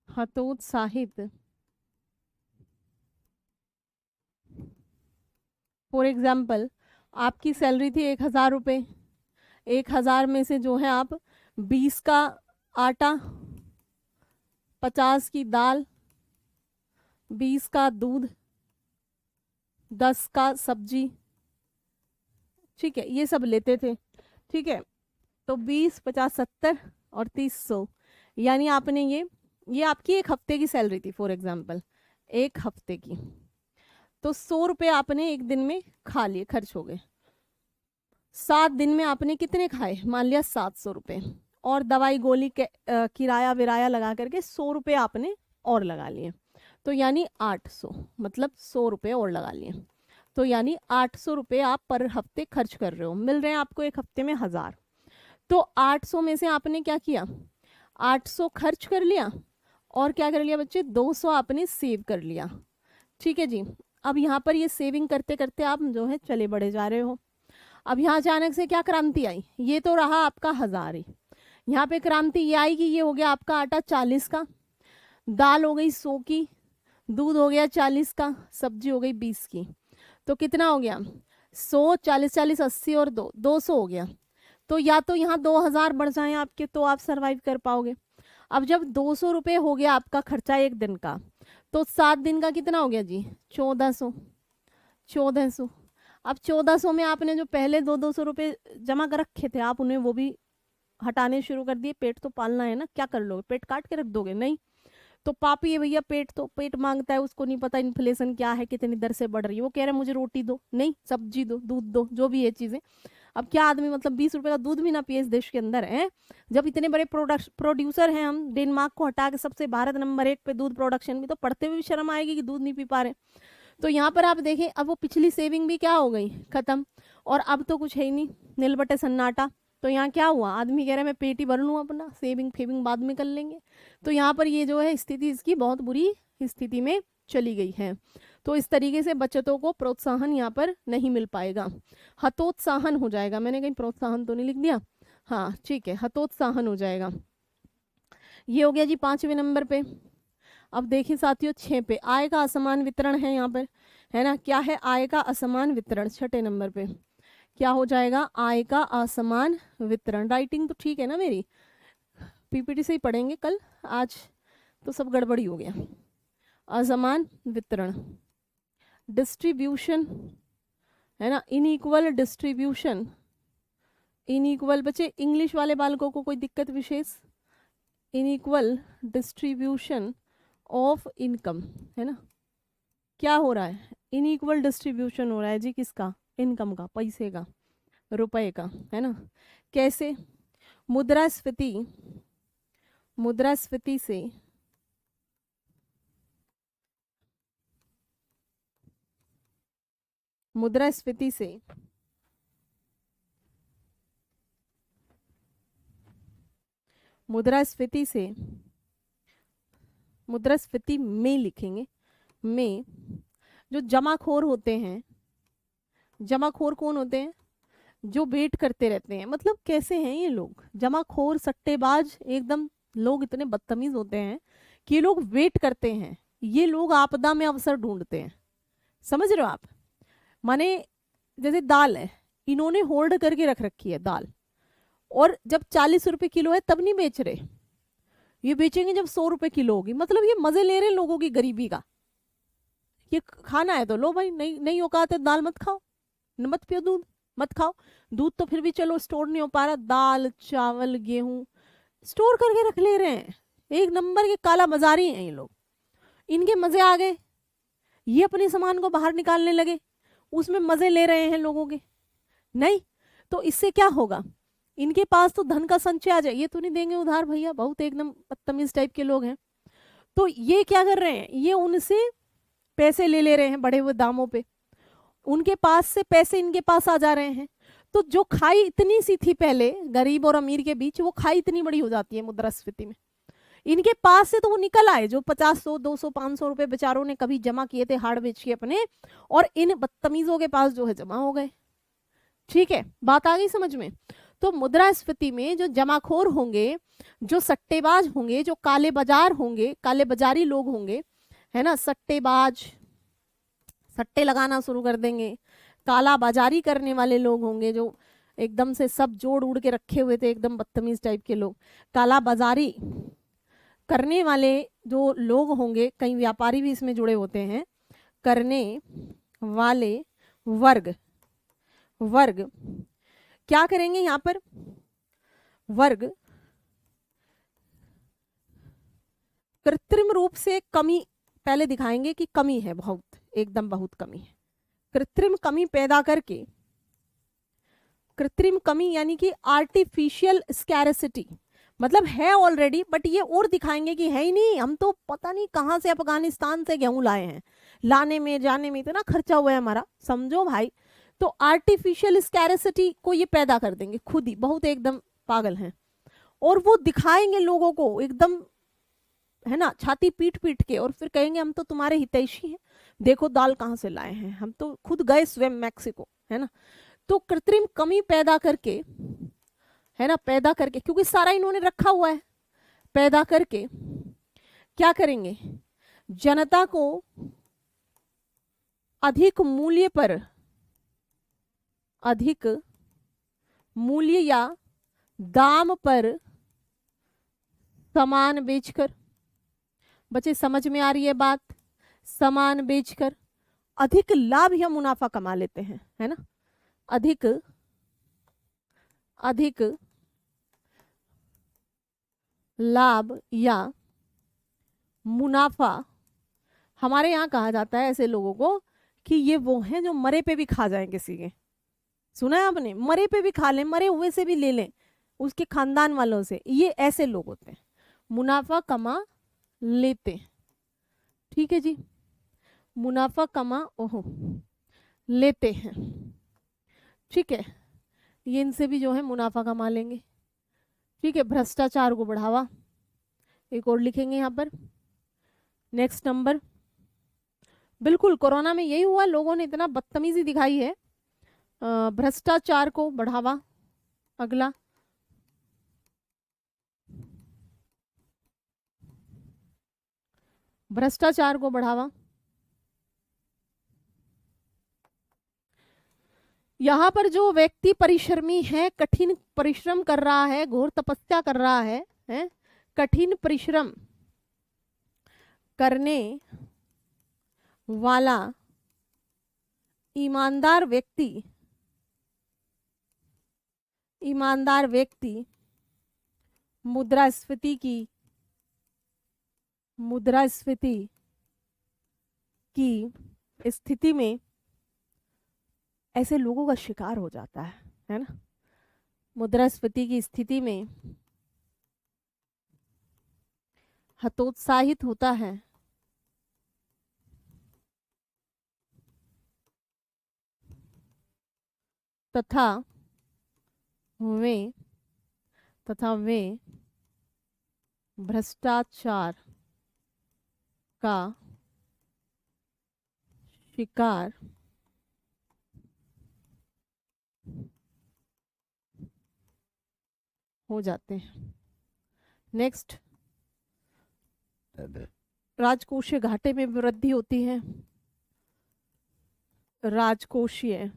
हतोत्साहित। फॉर एग्जाम्पल, आपकी सैलरी थी 1,000 रुपये, 1,000 में से जो है आप 20 का आटा, 50 की दाल, 20 का दूध, 10 का सब्जी, ठीक है, ये सब लेते थे। ठीक है, तो 20, 50, 70 और 30, 100, यानी आपने ये आपकी एक हफ्ते की सैलरी थी फॉर एग्जाम्पल, एक हफ्ते की, तो 100 रुपये आपने एक दिन में खा लिए, खर्च हो गए। 7 दिन में आपने कितने खाए? मान लिया 700 रुपये, और दवाई गोली के किराया विराया लगा करके 100 रुपये आपने और लगा लिए, तो यानी 800, मतलब 100 रुपये और लगा लिए, तो यानी 800 रुपये आप पर हफ्ते खर्च कर रहे हो, मिल रहे हैं आपको एक हफ्ते में 1000। तो 800 में से आपने क्या किया? 800 खर्च कर लिया, और क्या कर लिया बच्चे? 200 आपने सेव कर लिया। ठीक है जी, अब यहाँ पर ये सेविंग करते करते आप जो है चले बढ़े जा रहे हो। अब यहाँ अचानक से क्या क्रांति आई? ये तो रहा आपका 1000 ही, यहाँ पे क्रांति ये आई कि ये हो गया आपका आटा 40 का, दाल हो गई 100 की, दूध हो गया 40 का, सब्जी हो गई 20 की, तो कितना हो गया? 100, 40, 40, 80 और 200 हो गया। तो या तो यहाँ 2000 बढ़ जाए आपके, तो आप सरवाइव कर पाओगे। अब जब 200 रुपये हो गया आपका खर्चा एक दिन का, तो 7 दिन का कितना हो गया जी? 1400। अब 1400 में आपने जो पहले 200 रुपये जमा कर रखे थे, आप उन्हें वो भी हटाने शुरू कर दिए। पेट तो पालना है ना, क्या कर लोगे? पेट काट के रख दोगे? नहीं। तो पापी है भैया, पेट मांगता है, उसको नहीं पता इन्फ्लेशन क्या है, कितनी दर से बढ़ रही है, वो कह रहा है मुझे रोटी दो, नहीं सब्जी दो, दूध दो, जो भी है चीजें। अब क्या आदमी मतलब 20 रुपए का दूध भी ना पिए इस देश के अंदर है? जब इतने बड़े प्रोड्यूसर हैं हम, डेनमार्क को हटा के सबसे भारत नंबर 1 पे दूध प्रोडक्शन में, तो पढ़ते हुए भी शर्म आएगी कि दूध नहीं पी पा रहे। तो यहाँ पर आप देखें, अब वो पिछली सेविंग भी क्या हो गई? खत्म। और अब तो कुछ है ही नहीं, नील बटे सन्नाटा। तो यहाँ क्या हुआ? आदमी कह रहा है मैं पेट ही भर लूँ अपना, सेविंग फेविंग बाद में कर लेंगे। तो यहाँ पर ये जो है स्थिति इसकी बहुत बुरी स्थिति में चली गई है। तो इस तरीके से बचतों को प्रोत्साहन यहाँ पर नहीं मिल पाएगा, हतोत्साहन हो जाएगा। मैंने कहीं प्रोत्साहन तो नहीं लिख दिया? हाँ ठीक है, हतोत्साहन हो जाएगा। ये हो गया जी 5वें नंबर पे। अब देखिए साथियों 6 पे आय का असमान वितरण है यहाँ पर, है ना? क्या है? आय का असमान वितरण 6ठे नंबर पे क्या हो जाएगा? आय का असमान वितरण। राइटिंग तो ठीक है ना मेरी? पीपीटी से ही पढ़ेंगे कल, आज तो सब गड़बड़ी हो गया। असमान वितरण, डिस्ट्रीब्यूशन है ना, इनइक्वल डिस्ट्रीब्यूशन। इनइक्वल बच्चे, इंग्लिश वाले बालकों को कोई दिक्कत विशेष? इनइक्वल डिस्ट्रीब्यूशन ऑफ इनकम, है ना? क्या हो रहा है? इनइक्वल डिस्ट्रीब्यूशन हो रहा है जी, किसका? इनकम का, पैसे का, रुपए का, है ना? कैसे? मुद्रास्फीति से मुद्रास्फीति में लिखेंगे, में जो जमाखोर होते हैं, जमाखोर कौन होते हैं? जो वेट करते रहते हैं। मतलब कैसे हैं ये लोग? जमाखोर, सट्टेबाज, एकदम लोग इतने बदतमीज होते हैं कि ये लोग वेट करते हैं, ये लोग आपदा में अवसर ढूंढते हैं। समझ रहे हो आप? माने जैसे दाल है, इन्होंने होल्ड करके रख रखी है दाल, और जब 40 रुपए किलो है तब नहीं बेच रहे, ये बेचेंगे जब 100 रुपए किलो होगी। मतलब ये मजे ले रहे हैं लोगों की गरीबी का। ये खाना है तो लो भाई, नहीं नहीं औकात है दाल मत खाओ, मत पियो दूध, मत खाओ। दूध तो फिर भी चलो स्टोर नहीं हो पा रहा, दाल चावल गेहूं स्टोर करके रख ले रहे हैं। एक नंबर के काला बाजारी हैं ये लोग। इनके मजे आ गए, ये अपने सामान को बाहर निकालने लगे, उसमें मजे ले रहे हैं लोगों के। नहीं तो इससे क्या होगा, इनके पास तो धन का संचय आ जाए, ये तो नहीं देंगे उधार भैया, बहुत एकदम बदतमीज टाइप के लोग हैं। तो ये क्या कर रहे हैं, ये उनसे पैसे ले रहे हैं बड़े हुए दामों पे, उनके पास से पैसे इनके पास आ जा रहे हैं। तो जो खाई इतनी सी थी पहले गरीब और अमीर के बीच, वो खाई इतनी बड़ी हो जाती है मुद्रास्फीति में। इनके पास से तो वो निकल आए जो 50, 100, 200, 500 रुपए बेचारों ने कभी जमा किए थे हाड़ बेच के अपने, और इन बदतमीजों के पास जो है जमा हो गए। ठीक है, बात आ गई समझ में? तो मुद्रास्फीति में जो जमाखोर होंगे, जो सट्टेबाज होंगे, जो काले बाजार होंगे, काले बाजारी लोग होंगे, है ना, सट्टेबाज, सट्टे लगाना शुरू कर देंगे, काला बाजारी करने वाले लोग होंगे, जो एकदम से सब जोड़ उड़ के रखे हुए थे, एकदम बदतमीज टाइप के लोग, काला बाजारी करने वाले जो लोग होंगे, कई व्यापारी भी इसमें जुड़े होते हैं, करने वाले वर्ग, वर्ग क्या करेंगे यहाँ पर, वर्ग कृत्रिम रूप से कमी पहले दिखाएंगे कि कमी है, बहुत एकदम बहुत कमी है, कृत्रिम कमी पैदा करके, कृत्रिम कमी यानी कि आर्टिफिशियल स्कैरसिटी, मतलब है ऑलरेडी बट ये और दिखाएंगे कि है ही नहीं, हम तो पता नहीं कहाँ से अफगानिस्तान से गेहूं लाए हैं, लाने में जाने में इतना खर्चा हुआ है हमारा, समझो भाई। तो आर्टिफिशियल स्कैरसिटी को ये पैदा कर देंगे खुद ही, बहुत एकदम पागल हैं, और वो दिखाएंगे लोगों को एकदम, है ना, छाती पीट पीट के, और फिर कहेंगे हम तो तुम्हारे हितैषी हैं, देखो दाल कहाँ से लाए हैं, हम तो खुद गए स्वयं मैक्सिको, है ना। तो कृत्रिम कमी पैदा करके, है ना, पैदा करके, क्योंकि सारा इन्होंने रखा हुआ है, पैदा करके क्या करेंगे, जनता को अधिक मूल्य पर, अधिक मूल्य या दाम पर सामान बेचकर, बच्चे समझ में आ रही है बात, सामान बेचकर अधिक लाभ या मुनाफा कमा लेते हैं, है ना, अधिक अधिक लाभ या मुनाफा। हमारे यहाँ कहा जाता है ऐसे लोगों को कि ये वो हैं जो मरे पे भी खा जाएं किसी के, सुना है आपने, मरे पे भी खा लें, मरे हुए से भी ले लें, उसके खानदान वालों से, ये ऐसे लोग होते हैं, मुनाफा कमा लेते हैं। ठीक है जी, मुनाफा कमा ओहो लेते हैं, ठीक है, ये इनसे भी जो है मुनाफा कमा लेंगे। ठीक है, भ्रष्टाचार को बढ़ावा, एक और लिखेंगे यहाँ पर, नेक्स्ट नंबर, बिल्कुल कोरोना में यही हुआ, लोगों ने इतना बदतमीजी दिखाई है, भ्रष्टाचार को बढ़ावा, अगला भ्रष्टाचार को बढ़ावा। यहाँ पर जो व्यक्ति परिश्रमी है, कठिन परिश्रम कर रहा है, घोर तपस्या कर रहा है, कठिन परिश्रम करने वाला ईमानदार व्यक्ति, ईमानदार व्यक्ति मुद्रास्फीति की, मुद्रास्फीति की स्थिति में ऐसे लोगों का शिकार हो जाता है ना, मुद्रास्फीति की स्थिति में हतोत्साहित होता है, तथा वे भ्रष्टाचार का शिकार हो जाते हैं। नेक्स्ट, राजकोषीय घाटे में वृद्धि होती है। राजकोषीय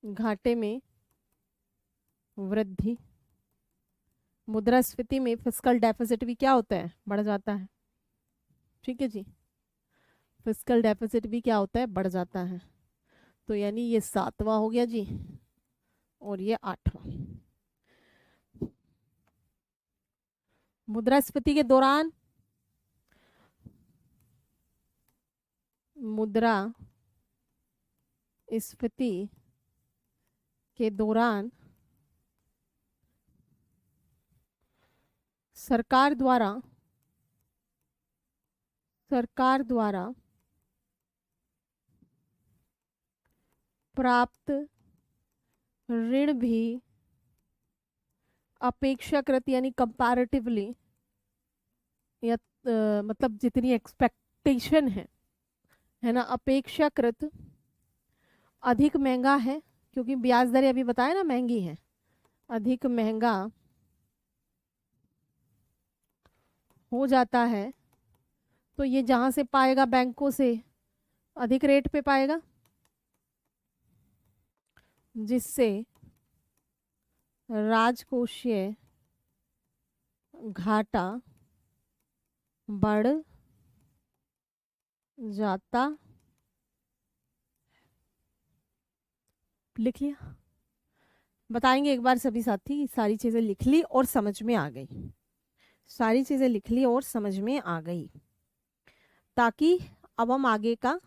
घाटे में वृद्धि। मुद्रास्फीति में फिस्कल डेफिसिट भी क्या होता है, बढ़ जाता है। ठीक है जी, फिस्कल डेफिसिट भी क्या होता है, बढ़ जाता है। तो यानी ये 7वां हो गया जी और ये 8वां। मुद्रास्फीति के दौरान मुद्रास्फीति के दौरान सरकार द्वारा प्राप्त ऋण भी अपेक्षाकृत यानी कंपैरेटिवली या मतलब जितनी एक्सपेक्टेशन है ना, अपेक्षाकृत अधिक महंगा है, क्योंकि ब्याज दरें अभी बताया ना महंगी है, अधिक महंगा हो जाता है। तो ये जहां से पाएगा बैंकों से अधिक रेट पे पाएगा, जिससे राजकोषीय घाटा बढ़ जाता। लिख लिया? बताएंगे एक बार सभी साथी, सारी चीजें लिख ली और समझ में आ गई, सारी चीजें लिख ली और समझ में आ गई, ताकि अब हम आगे का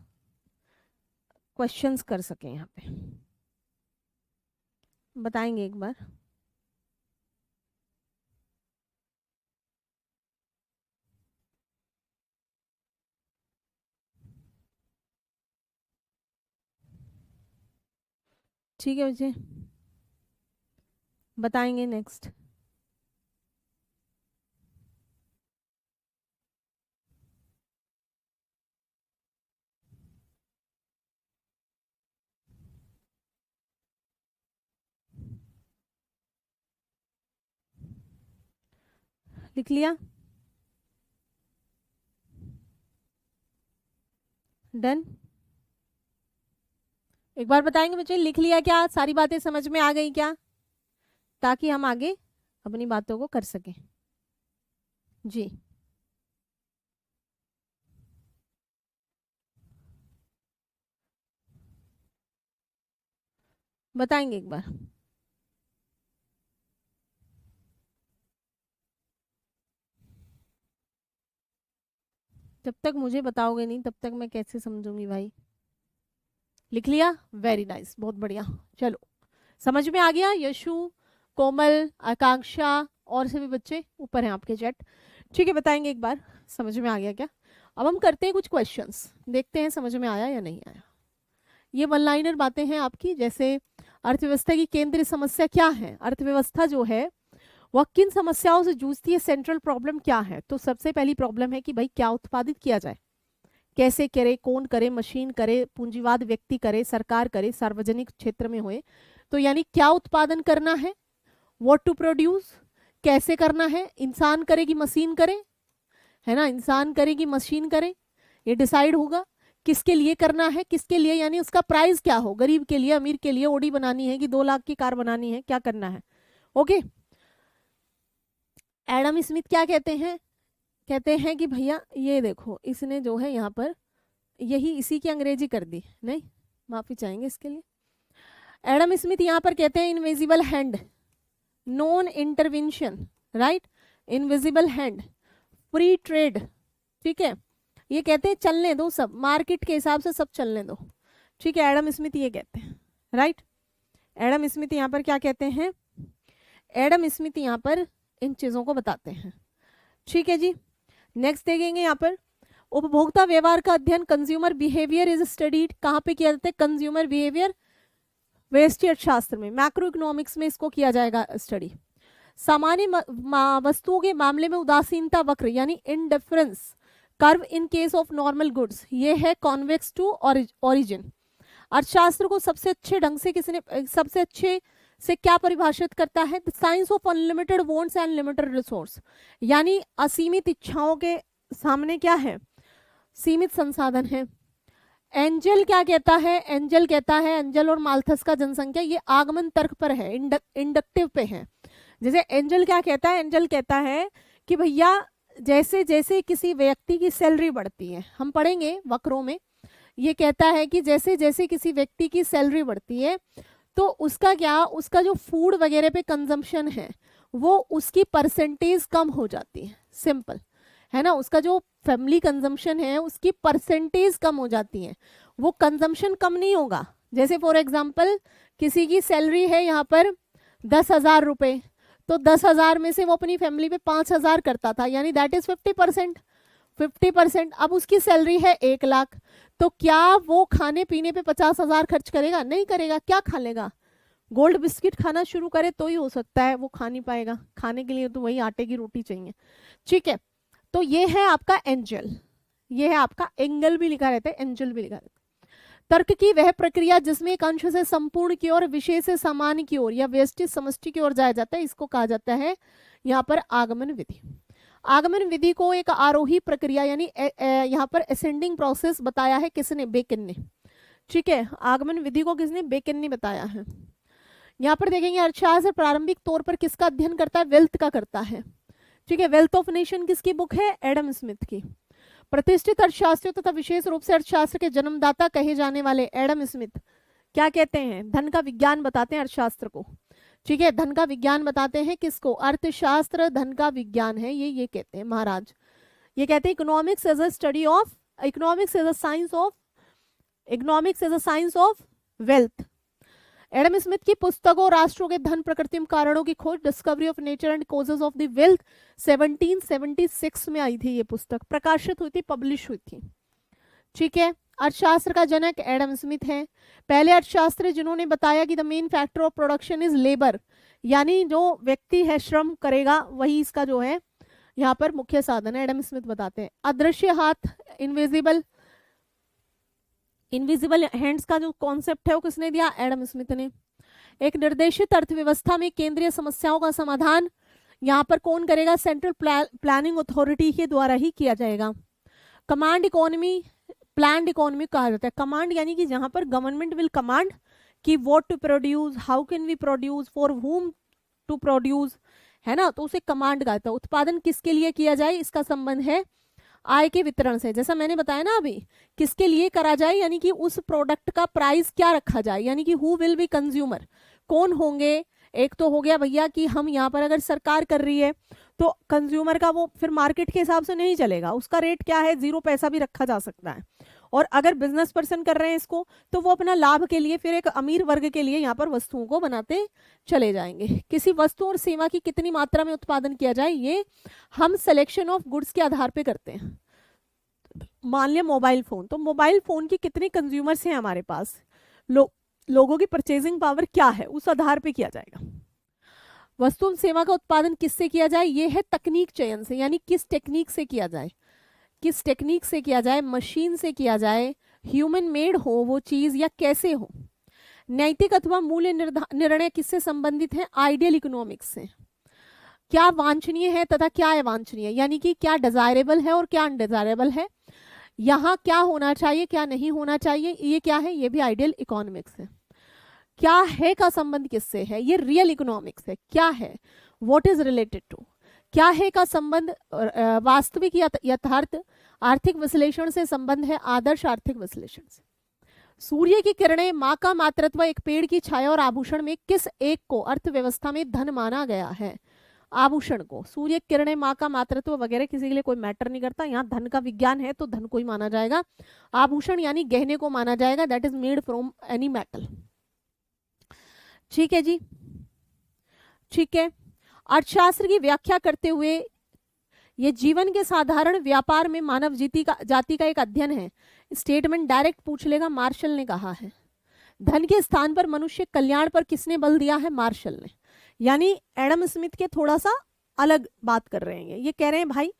क्वेश्चंस कर सकें। यहाँ पे बताएंगे एक बार। ठीक है बच्चे, बताएंगे नेक्स्ट। लिख लिया? डन? एक बार बताएंगे बच्चे, लिख लिया क्या, सारी बातें समझ में आ गई क्या, ताकि हम आगे अपनी बातों को कर सकें। जी बताएंगे एक बार। जब तक मुझे बताओगे नहीं तब तक मैं कैसे समझूंगी भाई। लिख लिया? वेरी नाइस, बहुत बढ़िया। चलो समझ में आ गया? यशु, कोमल, आकांक्षा और सभी बच्चे ऊपर हैं आपके चैट। ठीक है, बताएंगे एक बार, समझ में आ गया क्या? अब हम करते हैं कुछ क्वेश्चंस, देखते हैं समझ में आया या नहीं आया। ये वन लाइनर बातें हैं आपकी, जैसे अर्थव्यवस्था की केंद्रीय समस्या क्या है, अर्थव्यवस्था जो है वह किन समस्याओं से जूझती है, सेंट्रल प्रॉब्लम क्या है। तो सबसे पहली प्रॉब्लम है कि भाई क्या उत्पादित किया जाए, कैसे करे, कौन करे, मशीन करे, पूंजीवाद व्यक्ति करे, सरकार करे, सार्वजनिक क्षेत्र में होए। तो यानी क्या उत्पादन करना है, व्हाट टू प्रोड्यूस, कैसे करना है, इंसान करेगी मशीन करे, है ना, इंसान करेगी मशीन करे, ये डिसाइड होगा। किसके लिए करना है, किसके लिए, यानी उसका प्राइस क्या हो, गरीब के लिए, अमीर के लिए, ओडी बनानी है कि 2 लाख की कार बनानी है, क्या करना है। ओके, एडम स्मिथ क्या कहते हैं, कहते हैं कि भैया ये देखो, इसने जो है यहाँ पर यही इसी की अंग्रेजी कर दी, नहीं माफी चाहेंगे इसके लिए। एडम स्मिथ यहाँ पर कहते हैं invisible hand, non intervention, right, invisible hand, free trade. ठीक है, ये कहते हैं चलने दो, सब मार्केट के हिसाब से सब चलने दो। ठीक है, एडम स्मिथ ये कहते हैं, राइट। एडम स्मिथ यहाँ पर क्या कहते हैं, एडम स्मिथ यहाँ पर इन चीजों को बताते हैं। ठीक है जी, नेक्स्ट देखेंगे यहाँ पर, उपभोक्ता व्यवहार का अध्ययन, कंज्यूमर बिहेवियर इज स्टडीड, कहाँ पे किया जाता है, कंज्यूमर बिहेवियर व्यष्टि अर्थशास्त्र में, मैक्रो इकोनॉमिक्स में इसको किया जाएगा स्टडी। सामान्य वस्तुओं के मामले में उदासीनता वक्र यानी indifference curve in case of normal goods, ये है कॉन्वेक्स टू ओरिजिन। अर्थशास्त्र को सबसे अच्छे ढंग से किसने, सबसे अच्छे से क्या परिभाषित करता है? The science of unlimited wants and limited resource, यानी असीमित इच्छाओं के सामने क्या है? सीमित संसाधन है। एंजल क्या कहता है? एंजल कहता है, एंजल और माल्थस का जनसंख्या, ये आगमन तर्क पर है, इंडक्टिव पे है। जैसे एंजल क्या कहता है? एंजल कहता है कि भैया जैसे जैसे किसी व्यक्ति की सैलरी बढ़ती है, हम पढ़ेंगे वक्रों में, ये कहता है कि जैसे जैसे किसी व्यक्ति की सैलरी बढ़ती है तो उसका क्या, उसका जो फूड वगैरह पे कंजम्पशन है वो उसकी परसेंटेज कम हो जाती है। सिंपल है ना, उसका जो फैमिली कंजम्पशन है उसकी परसेंटेज कम हो जाती है, वो कंजम्पशन कम नहीं होगा। जैसे फॉर एग्जांपल किसी की सैलरी है यहाँ पर 10,000 रुपये, तो 10,000 में से वो अपनी फैमिली पे 5,000 करता था, यानी दैट इज 50%। 50%। अब उसकी सैलरी है 1,00,000, तो क्या वो खाने पीने पे 50,000 खर्च करेगा? नहीं करेगा। क्या खा लेगा? गोल्ड बिस्किट खाना शुरू करे तो ही हो सकता है, वो खा नहीं पाएगा। खाने के लिए तो वही आटे की रोटी चाहिए। ठीक है, तो ये है आपका एंजल, ये है आपका एंगल भी लिखा रहता है, एंजल भी लिखा रहता है। तर्क की वह प्रक्रिया जिसमें एक अंश से संपूर्ण की ओर, विशेष से सामान्य की ओर या व्यष्टि समष्टि की ओर जाया जाता है, इसको कहा जाता है यहाँ पर आगमन विधि। आगमन विधि को एक आरोही प्रक्रिया यानी यहाँ पर असेंडिंग प्रोसेस बताया है किसने? बेकन ने। ठीक है, आगमन विधि को किसने? बेकन ने बताया है। यहाँ पर देखेंगे अर्थशास्त्र प्रारंभिक तौर पर किसका अध्ययन करता है? वेल्थ का करता है। ठीक है, वेल्थ ऑफ नेशन किसकी बुक है? एडम स्मिथ की। प्रतिष्ठित अर्थशास्त्रियों तथा विशेष रूप से अर्थशास्त्र के जन्मदाता कहे जाने वाले एडम स्मिथ क्या कहते हैं? धन का विज्ञान बताते हैं अर्थशास्त्र को। ठीक है, धन का विज्ञान बताते हैं किसको? अर्थशास्त्र धन का विज्ञान है, ये कहते हैं महाराज। ये कहते हैं economics as a study of, economics as a science of, economics as a science of wealth. Adam Smith की पुस्तकों राष्ट्रों के धन, प्रकृति में कारणों की खोज, discovery of nature and causes of the wealth 1776 में आई थी ये पुस्तक, प्रकाशित हुई थी, पब्लिश हुई थी। ठीक है, अर्थशास्त्र का जनक एडम स्मिथ है। पहले अर्थशास्त्री जिन्होंने बताया कि the main factor of production is labour, यानी जो व्यक्ति है श्रम करेगा वही इसका जो है यहाँ पर मुख्य साधन है, एडम स्मिथ बताते हैं। अदृश्य हाथ, इनविजिबल हैंड्स का जो कॉन्सेप्ट है वो किसने दिया? एडम स्मिथ ने। एक निर्देशित अर्थव्यवस्था में केंद्रीय समस्याओं का समाधान यहाँ पर कौन करेगा? सेंट्रल प्लानिंग अथॉरिटी के द्वारा ही किया जाएगा। कमांड इकोनॉमी, प्लान्ड इकोनॉमी कहा जाता है। कमांड यानी कि जहां पर गवर्नमेंट विल कमांड कि what to produce, how can we produce, for whom to produce, है ना, तो उसे कमांड कहता है। उत्पादन किसके लिए किया जाए? इसका संबंध है आय के वितरण से। जैसा मैंने बताया ना अभी, किसके लिए करा जाए, यानी कि उस प्रोडक्ट का प्राइस क्या रखा जाए, यानी कि हु विल बी कंज्यूमर, कौन होंगे। एक तो हो गया भैया कि हम यहाँ पर अगर सरकार कर रही है तो कंज्यूमर का वो फिर मार्केट के हिसाब से नहीं चलेगा, उसका रेट क्या है, 0 पैसा भी रखा जा सकता है। और अगर बिजनेस पर्सन कर रहे हैं इसको तो वो अपना लाभ के लिए फिर एक अमीर वर्ग के लिए यहाँ पर वस्तुओं को बनाते चले जाएंगे। किसी वस्तु और सेवा की कितनी मात्रा में उत्पादन किया जाए ये हम सिलेक्शन ऑफ गुड्स के आधार पे करते हैं। मान लिया मोबाइल फोन, तो मोबाइल फोन की कितने कंज्यूमर्स हैं हमारे पास, लोगों की परचेजिंग पावर क्या है, उस आधार पे किया जाएगा। वस्तु और सेवा का उत्पादन किससे किया जाए? ये है तकनीक चयन से, यानी किस टेक्निक से किया जाए, किस टेक्निक से किया जाए, मशीन से किया जाए, ह्यूमन मेड हो वो चीज या कैसे हो। नैतिक अथवा मूल्य निर्णय किससे संबंधित है? आइडियल इकोनॉमिक्स से। क्या वांछनीय है तथा क्या अवांछनीय, यानी कि क्या डिजायरेबल है और क्या अनडिजायरेबल है, यहाँ क्या होना चाहिए क्या नहीं होना चाहिए, ये क्या है? ये भी आइडियल इकोनॉमिक्स है। क्या है का संबंध किससे है? ये रियल इकोनॉमिक्स है। क्या है, व्हाट इज रिलेटेड टू। क्या है का संबंध वास्तविक यथार्थ आर्थिक विश्लेषण से संबंध है, आदर्श आर्थिक विश्लेषण से। सूर्य की किरणें, माँ का मातृत्व, एक पेड़ की छाया और आभूषण में किस एक को अर्थव्यवस्था में धन माना गया है? आभूषण को। सूर्य किरणें, माँ का मातृत्व वगैरह किसी के लिए कोई मैटर नहीं करता, यहाँ धन का विज्ञान है तो धन को ही माना जाएगा। आभूषण यानी गहने को माना जाएगा, that is made from any metal. ठीक है जी, ठीक है। अर्थशास्त्र की व्याख्या करते हुए ये जीवन के साधारण व्यापार में मानव जाति का एक अध्ययन है। स्टेटमेंट डायरेक्ट पूछ लेगा, मार्शल ने कहा है। धन के स्थान पर मनुष्य कल्याण पर किसने बल दिया है? मार्शल ने। यानी एडम स्मिथ के थोड़ा सा अलग बात कर रहे हैं। ये कह रहे हैं भाई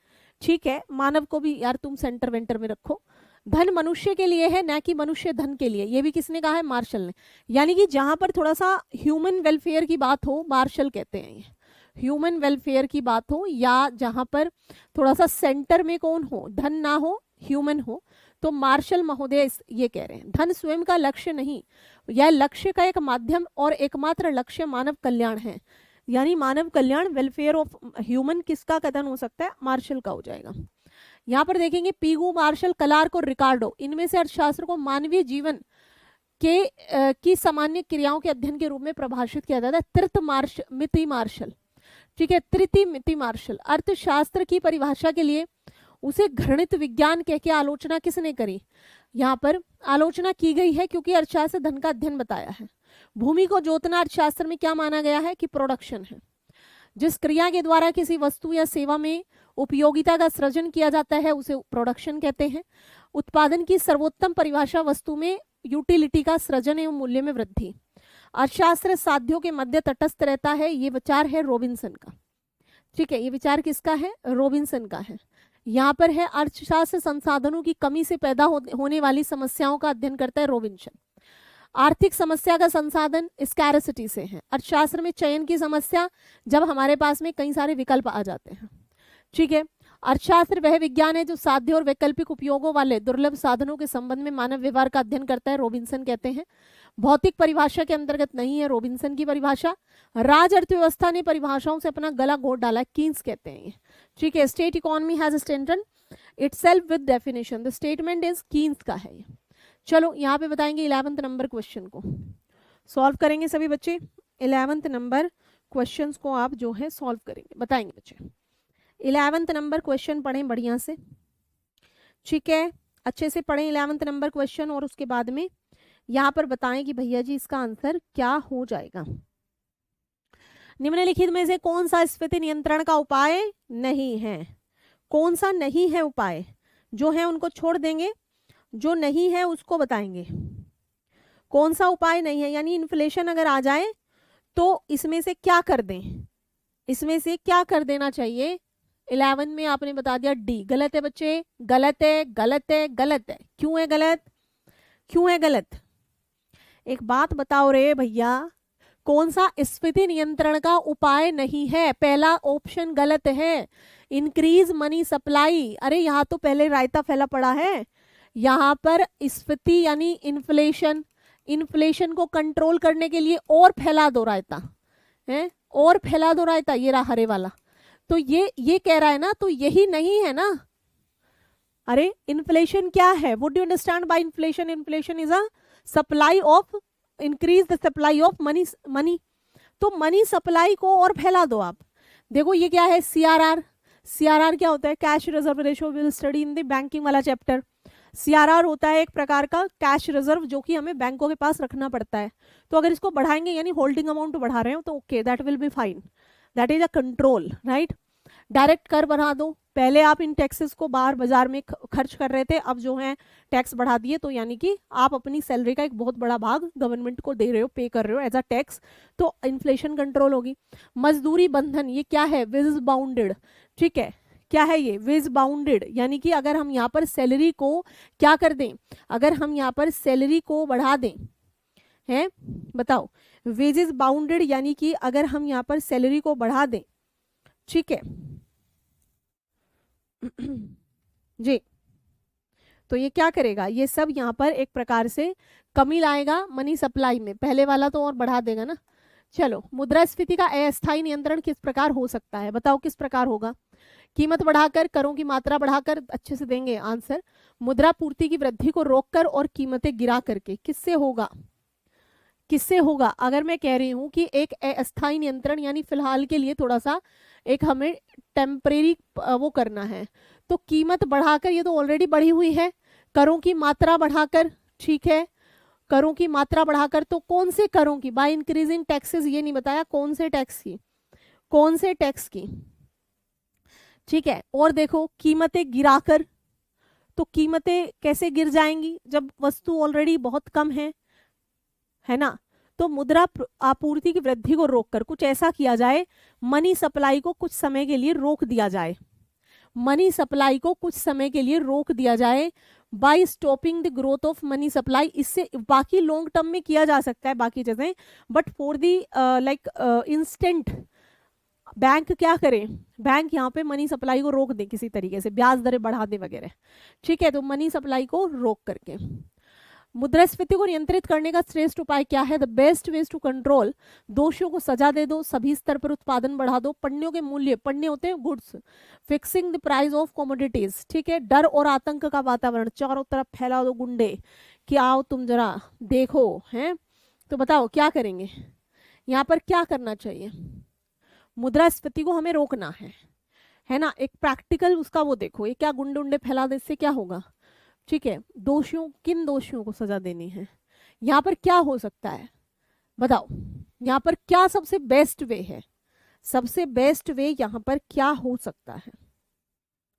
ठीक है, मानव को भी यार तुम सेंटर वेंटर में रखो, धन मनुष्य के लिए है, ना कि मनुष्य धन के लिए। ये भी किसने कहा है? मार्शल ने। यानी कि जहां पर थोड़ा सा ह्यूमन वेलफेयर की बात हो, मार्शल कहते हैं ये, ह्यूमन वेलफेयर की बात हो, या जहां पर थोड़ा सा सेंटर में कौन हो, धन ना हो, ह्यूमन हो, तो मार्शल महोदय ये कह रहे हैं धन स्वयं का लक्ष्य नहीं, यह लक्ष्य का एक माध्यम और एकमात्र लक्ष्य मानव कल्याण है। यानी मानव कल्याण, वेलफेयर ऑफ ह्यूमन किसका कथन हो सकता है? मार्शल का हो जाएगा। यहाँ पर देखेंगे पीगू, मार्शल, क्लार्क और रिकार्डो, इनमें से अर्थशास्त्र को मानवीय जीवन के की सामान्य क्रियाओं के अध्ययन के रूप में परिभाषित किया जाता है। मिति मार्शल, ठीक है, तृतीय मिति मार्शल। अर्थशास्त्र की परिभाषा के लिए उसे घृणित विज्ञान कह के आलोचना किसने करी? यहाँ पर आलोचना की गई है क्योंकि अर्थशास्त्र धन का अध्ययन बताया है। भूमि को जोतना अर्थशास्त्र में क्या माना गया है? कि प्रोडक्शन है। जिस क्रिया के द्वारा किसी वस्तु या सेवा में उपयोगिता का सृजन किया जाता है उसे प्रोडक्शन कहते हैं। उत्पादन की सर्वोत्तम परिभाषा वस्तु में यूटिलिटी का सृजन एवं मूल्य में वृद्धि। अर्थशास्त्र साध्यों के मध्य तटस्थ रहता है, ये विचार है रॉबिन्सन का। ठीक है, ये विचार किसका है? रॉबिन्सन का है। यहाँ पर है अर्थशास्त्र संसाधनों की कमी से पैदा होने वाली समस्याओं का अध्ययन करता है रॉबिन्सन। आर्थिक समस्या का संसाधन स्कैरसिटी से है। अर्थशास्त्र में चयन की समस्या, जब हमारे पास में कई सारे विकल्प आ जाते हैं। ठीक है, अर्थशास्त्र वह विज्ञान है जो साध्य और वैकल्पिक उपयोगों वाले दुर्लभ साधनों के संबंध में मानव व्यवहार का अध्ययन करता है, रॉबिन्सन कहते हैं। भौतिक परिभाषा के अंतर्गत नहीं है रॉबिन्सन की परिभाषा। राज अर्थव्यवस्था ने परिभाषाओं से अपना गला घोट डाला, कीन्स कहते हैं ये। ठीक है, state economy has strengthened itself with definition, the statement is Keynes का है ये। चलो यहाँ पे बताएंगे 11th नंबर क्वेश्चन को सॉल्व करेंगे सभी बच्चे। 11th नंबर क्वेश्चंस को आप जो है सॉल्व करेंगे, बताएंगे बच्चे। 11th नंबर क्वेश्चन पढ़ें बढ़िया से, ठीक है, अच्छे से पढ़ें 11th नंबर क्वेश्चन, और उसके बाद में यहाँ पर बताएं कि भैया जी इसका आंसर क्या हो जाएगा। निम्नलिखित में से कौन सा स्फीति नियंत्रण का उपाय नहीं है? कौन सा नहीं है उपाय? जो है उनको छोड़ देंगे, जो नहीं है उसको बताएंगे। कौन सा उपाय नहीं है, यानी इन्फ्लेशन अगर आ जाए तो इसमें से क्या कर दें, इसमें से क्या कर देना चाहिए? 11 में आपने बता दिया डी। गलत है बच्चे, गलत है, गलत है, गलत है। क्यों है गलत? क्यों है गलत? एक बात बताओ रे भैया, कौन सा स्फीति नियंत्रण का उपाय नहीं है? पहला ऑप्शन गलत है, इंक्रीज मनी सप्लाई। अरे यहाँ तो पहले रायता फैला पड़ा है। यहाँ पर स्फीति यानी इन्फ्लेशन, इन्फ्लेशन को कंट्रोल करने के लिए और फैला दो रायता है, और फैला दो रायता। ये रहा हरे वाला, तो ये कह रहा है ना, तो यही नहीं है ना। अरे इन्फ्लेशन क्या है? What do you understand by inflation? Inflation is a supply of, increase the supply of money. तो मनी सप्लाई को और फैला दो आप। देखो ये क्या है? सीआरआर। सीआरआर क्या होता है? Cash reserve ratio, will study in the banking वाला चैप्टर। सीआरआर होता है एक प्रकार का कैश रिजर्व जो कि हमें बैंकों के पास रखना पड़ता है। तो अगर इसको बढ़ाएंगे यानी होल्डिंग अमाउंट बढ़ा रहे हो तो okay, that will be fine, that is a control, right. Direct कर बढ़ा दो। पहले आप इन टैक्सेस को बाहर बाजार में खर्च कर रहे थे, अब जो है टैक्स बढ़ा दिए, तो यानी कि आप अपनी सैलरी का एक बहुत बड़ा भाग गवर्नमेंट को दे रहे हो, पे कर रहे हो एज अ टैक्स, तो इन्फ्लेशन कंट्रोल होगी। मजदूरी बंधन, ये क्या है? विज बाउंडेड। ठीक है, क्या है ये? विज बाउंडेड, यानी कि अगर हम यहाँ पर सैलरी को क्या कर दें, अगर हम यहाँ पर सैलरी को बढ़ा दें, हैं बताओ, वेजेस बाउंडेड, यानी कि अगर हम यहाँ पर सैलरी को बढ़ा दें, ठीक है जी, तो ये क्या करेगा? ये सब यहाँ पर एक प्रकार से कमी लाएगा मनी सप्लाई में। पहले वाला तो और बढ़ा देगा ना। चलो, मुद्रास्फीति का अस्थायी नियंत्रण किस प्रकार हो सकता है? बताओ किस प्रकार होगा? कीमत बढ़ाकर, करों की मात्रा बढ़ाकर, अच्छे से देंगे आंसर। मुद्रा पूर्ति की वृद्धि को रोककर और कीमतें गिरा करके। किससे होगा? किससे होगा? अगर मैं कह रही हूं कि एक अस्थायी नियंत्रण, यानी फिलहाल के लिए थोड़ा सा एक हमें टेम्परेरी वो करना है, तो कीमत बढ़ाकर, ये तो ऑलरेडी बढ़ी हुई है। करों की मात्रा बढ़ाकर, ठीक है, करों की मात्रा बढ़ाकर, तो कौन से करों की? बाय इंक्रीजिंग टैक्सेस, ये नहीं बताया कौन से टैक्स की, कौन से टैक्स की, ठीक है। और देखो कीमतें गिराकर, तो कीमतें कैसे गिर जाएंगी जब वस्तु ऑलरेडी बहुत कम है ना। तो मुद्रा आपूर्ति की वृद्धि को रोककर कुछ ऐसा किया जाए, मनी सप्लाई को कुछ समय के लिए रोक दिया जाए। मनी सप्लाई को कुछ समय के लिए रोक दिया जाए by stopping the growth of money supply. इससे बाकी लॉन्ग टर्म में किया जा सकता है बाकी चीजें, but for the like instant bank क्या करे, बैंक यहाँ पे मनी सप्लाई को रोक दे किसी तरीके से, ब्याज दरें बढ़ा दे वगैरह, ठीक है। तो मनी सप्लाई को रोक करके मुद्रास्फीति को नियंत्रित करने का श्रेष्ठ उपाय क्या है? The best ways to control, दोषियों को सजा दे दो, सभी स्तर पर उत्पादन बढ़ा दो, पण्यों के मूल्य, पण्य होते हैं goods, fixing the price of commodities, ठीक है। डर और आतंक का वातावरण चारों तरफ फैला दो गुंडे कि आओ तुम जरा देखो, हैं। तो बताओ क्या करेंगे यहाँ पर, क्या करना चाहिए? मुद्रास्फीति को हमें रोकना है ना। एक प्रैक्टिकल उसका वो देखो, ये क्या गुंडे उंडे फैला दे, इससे क्या होगा, ठीक है। दोषियों, किन दोषियों को सजा देनी है, यहाँ पर क्या हो सकता है बताओ, यहाँ पर क्या सबसे बेस्ट वे है, सबसे बेस्ट वे यहाँ पर क्या हो सकता है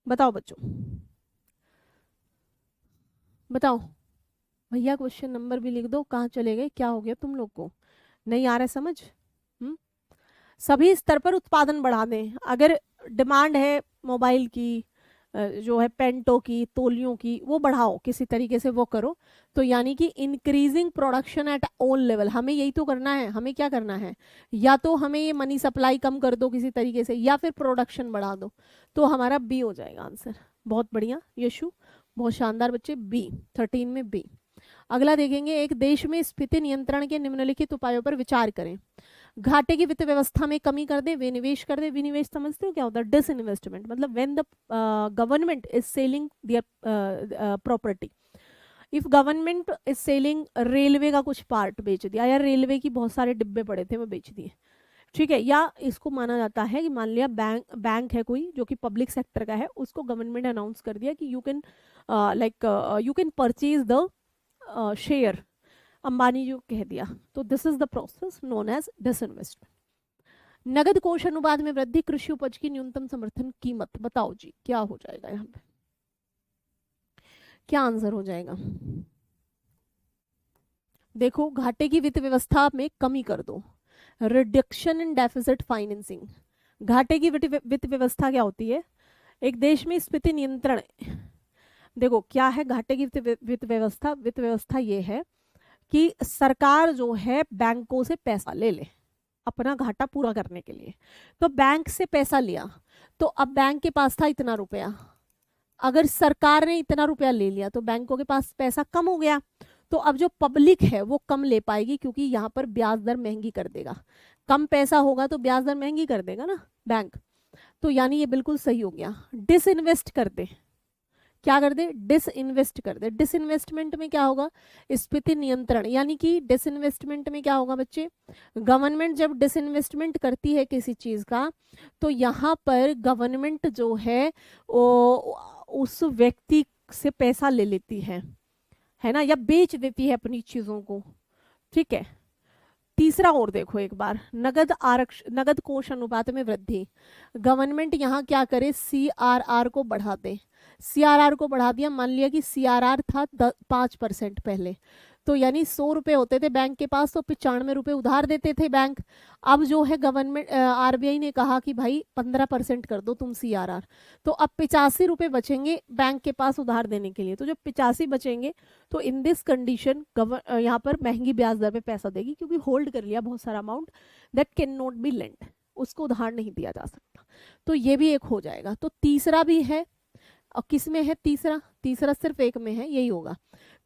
बताओ बच्चों, बताओ भैया। क्वेश्चन नंबर भी लिख दो, कहाँ चले गए, क्या हो गया तुम लोग को, नहीं आ रहा है समझ? सभी स्तर पर उत्पादन बढ़ा दें। अगर डिमांड है मोबाइल की, जो है पेंटो की, तोलियों की, वो बढ़ाओ किसी तरीके से, वो करो। तो यानी कि increasing production at all level, हमें यही तो करना है। हमें क्या करना है, या तो हमें ये मनी सप्लाई कम कर दो किसी तरीके से, या फिर प्रोडक्शन बढ़ा दो। तो हमारा बी हो जाएगा आंसर। बहुत बढ़िया यशु, बहुत शानदार बच्चे, बी 13 में बी। अगला देखेंगे, एक देश में स्फीति नियंत्रण के निम्नलिखित उपायों पर विचार करें। घाटे की वित्त व्यवस्था में कमी कर दे, विनिवेश कर दे। विनिवेश समझते हो क्या होता है? डिसइन्वेस्टमेंट, मतलब when the government is selling their property. If government is selling, railway का कुछ पार्ट बेच दिया, या रेलवे की बहुत सारे डिब्बे पड़े थे वो बेच दिए, ठीक है। या इसको माना जाता है कि मान लिया बैंक है कोई जो कि पब्लिक सेक्टर का है, उसको गवर्नमेंट अनाउंस कर दिया कि you can you can purchase the share, Ambani जो कह दिया। तो this is the process known as disinvestment. नगद कोष अनुपात में वृद्धि, कृषि उपज की न्यूनतम समर्थन कीमत, बताओ जी क्या हो जाएगा यहाँ पे, क्या आंसर हो जाएगा? देखो, घाटे की वित्त व्यवस्था में कमी कर दो, रिडक्शन इन डेफिसिट फाइनेंसिंग। घाटे की वित्त व्यवस्था क्या होती है? एक देश में स्फीति नियंत्रण। देखो क्या है घाटे की वित्त व्यवस्था? वित्त व्यवस्था ये है कि सरकार जो है बैंकों से पैसा ले ले अपना घाटा पूरा करने के लिए। तो बैंक से पैसा लिया, तो अब बैंक के पास था इतना रुपया, अगर सरकार ने इतना रुपया ले लिया तो बैंकों के पास पैसा कम हो गया। तो अब जो पब्लिक है वो कम ले पाएगी, क्योंकि यहाँ पर ब्याज दर महंगी कर देगा। कम पैसा होगा तो ब्याज दर महंगी कर देगा ना बैंक। तो यानी ये बिल्कुल सही हो गया। डिसइन्वेस्ट कर दे, क्या कर दे? डिसइन्वेस्ट कर दे। डिसइन्वेस्टमेंट में क्या होगा? स्फीति नियंत्रण। यानी कि डिसइन्वेस्टमेंट में क्या होगा बच्चे? गवर्नमेंट जब डिसइन्वेस्टमेंट करती है किसी चीज का, तो यहाँ पर गवर्नमेंट जो है उस व्यक्ति से पैसा ले लेती है ना, या बेच देती है अपनी चीजों को, ठीक है। तीसरा और देखो एक बार, नगद कोष अनुपात में वृद्धि। गवर्नमेंट यहाँ क्या करे? CRR को बढ़ा दे। CRR को बढ़ा दिया, मान लिया कि CRR था 5% पहले, तो यानी 100 रुपए होते थे बैंक के पास, तो 95 रुपए उधार देते थे बैंक। अब जो है गवर्नमेंट RBI ने कहा कि भाई 15% कर दो तुम CRR, तो अब 85 रुपए बचेंगे बैंक के पास उधार देने के लिए। तो जब 85 बचेंगे तो इन दिस कंडीशन यहाँ पर महंगी ब्याज दर पे पैसा देगी, क्योंकि होल्ड कर लिया बहुत सारा amount that can not be lend, उसको उधार नहीं दिया जा सकता। तो ये भी एक हो जाएगा। तो तीसरा भी है, और किस में है तीसरा? तीसरा सिर्फ एक में है, यही होगा।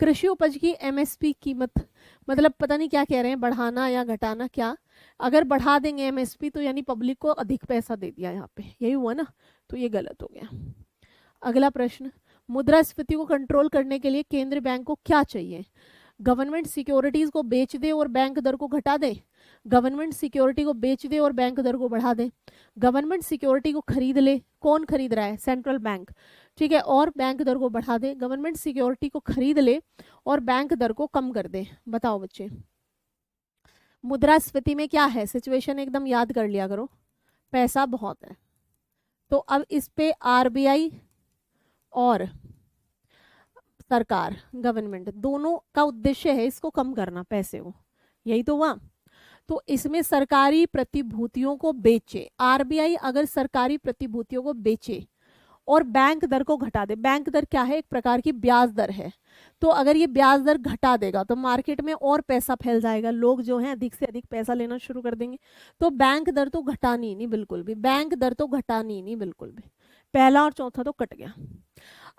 कृषि उपज की MSP कीमत, मतलब पता नहीं क्या कह रहे हैं, बढ़ाना या घटाना क्या? अगर बढ़ा देंगे MSP तो यानी पब्लिक को अधिक पैसा दे दिया, यहाँ पे यही हुआ ना, तो ये गलत हो गया। अगला प्रश्न, मुद्रास्फीति को कंट्रोल करने के लिए केंद्रीय बैंक को क्या चाहिए? गवर्नमेंट सिक्योरिटीज को बेच दे और बैंक दर को घटा दे, गवर्नमेंट सिक्योरिटी को बेच दे और बैंक दर को बढ़ा दे, गवर्नमेंट सिक्योरिटी को खरीद ले, कौन खरीद रहा है? सेंट्रल बैंक, ठीक है, और बैंक दर को बढ़ा दे, गवर्नमेंट सिक्योरिटी को खरीद ले और बैंक दर को कम कर दे। बताओ बच्चे, मुद्रास्फीति में क्या है सिचुएशन? एकदम याद कर लिया करो, पैसा बहुत है। तो अब इस पे RBI और सरकार, गवर्नमेंट, दोनों का उद्देश्य है इसको कम करना, पैसे को, यही तो हुआ। तो इसमें सरकारी प्रतिभूतियों को बेचे, RBI अगर सरकारी प्रतिभूतियों को बेचे और बैंक दर को घटा दे। बैंक दर क्या है? एक प्रकार की ब्याज दर है। तो अगर ये ब्याज दर घटा देगा तो मार्केट में और पैसा फैल जाएगा, लोग जो है अधिक से अधिक पैसा लेना शुरू कर देंगे। तो बैंक दर तो घटानी नहीं बिल्कुल भी, बैंक दर तो घटानी नहीं बिल्कुल भी। पहला और चौथा तो कट गया।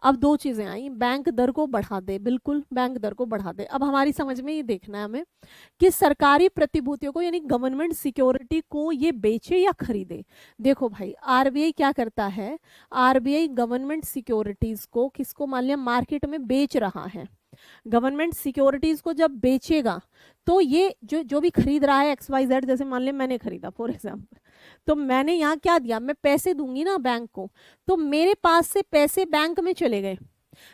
अब दो चीजें आई, बैंक दर को बढ़ा दे, बिल्कुल बैंक दर को बढ़ा दे। अब हमारी समझ में ये देखना है हमें कि सरकारी प्रतिभूतियों को यानी गवर्नमेंट सिक्योरिटी को ये बेचे या खरीदे। देखो भाई, आरबीआई क्या करता है, आरबीआई गवर्नमेंट सिक्योरिटीज को किसको मान लिया मार्केट में बेच रहा है। गवर्नमेंट सिक्योरिटीज को जब बेचेगा तो ये जो जो भी खरीद रहा है XYZ, जैसे मान लिया मैंने खरीदा फॉर एग्जाम्पल, तो मैंने यहाँ क्या दिया, मैं पैसे दूंगी ना बैंक को, तो मेरे पास से पैसे बैंक में चले गए।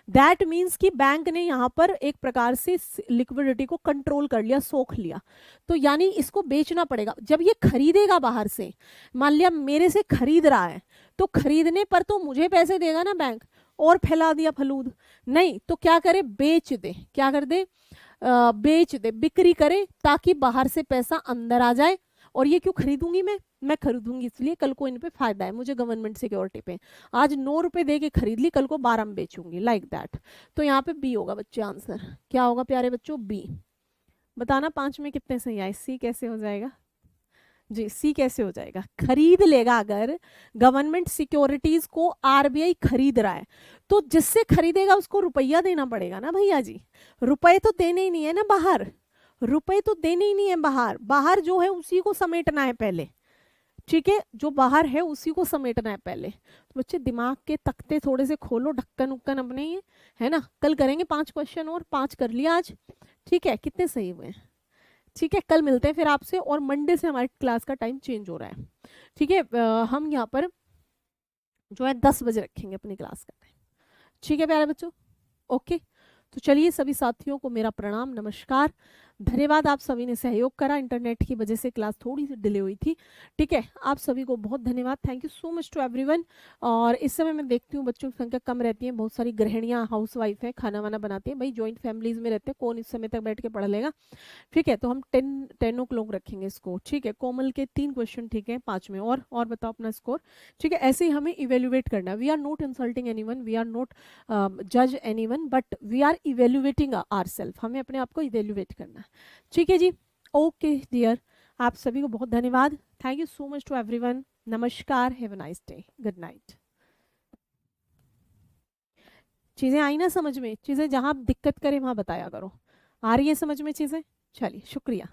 दैट मीन्स कि बैंक ने यहाँ पर एक प्रकार से लिक्विडिटी को कंट्रोल कर लिया, सोख लिया। तो यानी इसको बेचना पड़ेगा। जब ये खरीदेगा बाहर से, मान लिया मेरे से खरीद रहा है, तो खरीदने पर तो मुझे पैसे देगा ना बैंक, और फैला दिया फलूद। नहीं तो क्या करे, बेच दे। क्या कर दे? बेच दे, बिक्री करे, ताकि बाहर से पैसा अंदर आ जाए। और ये क्यों खरीदूंगी मैं खरीदूंगी इसलिए कल को इन पे फायदा है मुझे गवर्नमेंट सिक्योरिटी पे। आज 9 रुपए दे के खरीद ली, कल को 12 में बेचूंगी, लाइक दैट। तो यहाँ पे बी होगा बच्चे आंसर। क्या होगा प्यारे बच्चों? बी। बताना 5 में कितने सही आए। सी कैसे हो जाएगा जी? सी कैसे हो जाएगा? खरीद लेगा। अगर गवर्नमेंट सिक्योरिटीज को आरबीआई खरीद रहा है तो जिससे खरीदेगा उसको रुपया देना पड़ेगा ना भैया जी। रुपए तो देने ही नहीं है ना बाहर, रुपए तो देने ही नहीं है बाहर। बाहर जो है उसी को समेटना है पहले, ठीक है? जो बाहर है उसी को समेटना है पहले। तो बच्चे दिमाग के तख्ते थोड़े से खोलो, ढक्कन उक्कन अपने ही है ना। कल करेंगे 5 क्वेश्चन और 5 कर लिया आज, ठीक है? कितने सही हुए? ठीक है, कल मिलते हैं फिर आपसे। और मंडे से हमारी क्लास का टाइम चेंज हो रहा है, ठीक है? हम यहाँ पर जो है 10 बजे रखेंगे अपनी क्लास का टाइम, ठीक है प्यारे बच्चों? ओके, तो चलिए सभी साथियों को मेरा प्रणाम, नमस्कार, धन्यवाद। आप सभी ने सहयोग करा, इंटरनेट की वजह से क्लास थोड़ी सी डिले हुई थी, ठीक है? आप सभी को बहुत धन्यवाद, thank you so much to everyone. और इस समय मैं देखती हूँ बच्चों की संख्या कम रहती है, बहुत सारी गृहिणियाँ हाउस वाइफ हैं, खाना वाना बनाती हैं। भाई जॉइंट फैमिलीज में रहते हैं, कौन इस समय तक बैठ के पढ़ लेगा, ठीक है? तो हम 10 ओ क्लॉक रखेंगे इसको, ठीक है? कोमल के 3 क्वेश्चन, ठीक है? 5 में और बताओ अपना स्कोर, ठीक है? ऐसे ही हमें इवेल्युएट करना। We are not insulting anyone, we are not जज anyone, but we are evaluating ourself. हमें अपने आप को इवेल्युएट करना है, ठीक है जी? ओके डियर, आप सभी को बहुत धन्यवाद, thank you so much to everyone, नमस्कार, have a nice day, good night. चीज़ें आई ना समझ में? चीज़ें जहाँ दिक्कत करे वहाँ बताया करो। आ रही है समझ में चीज़ें? चलिए, शुक्रिया।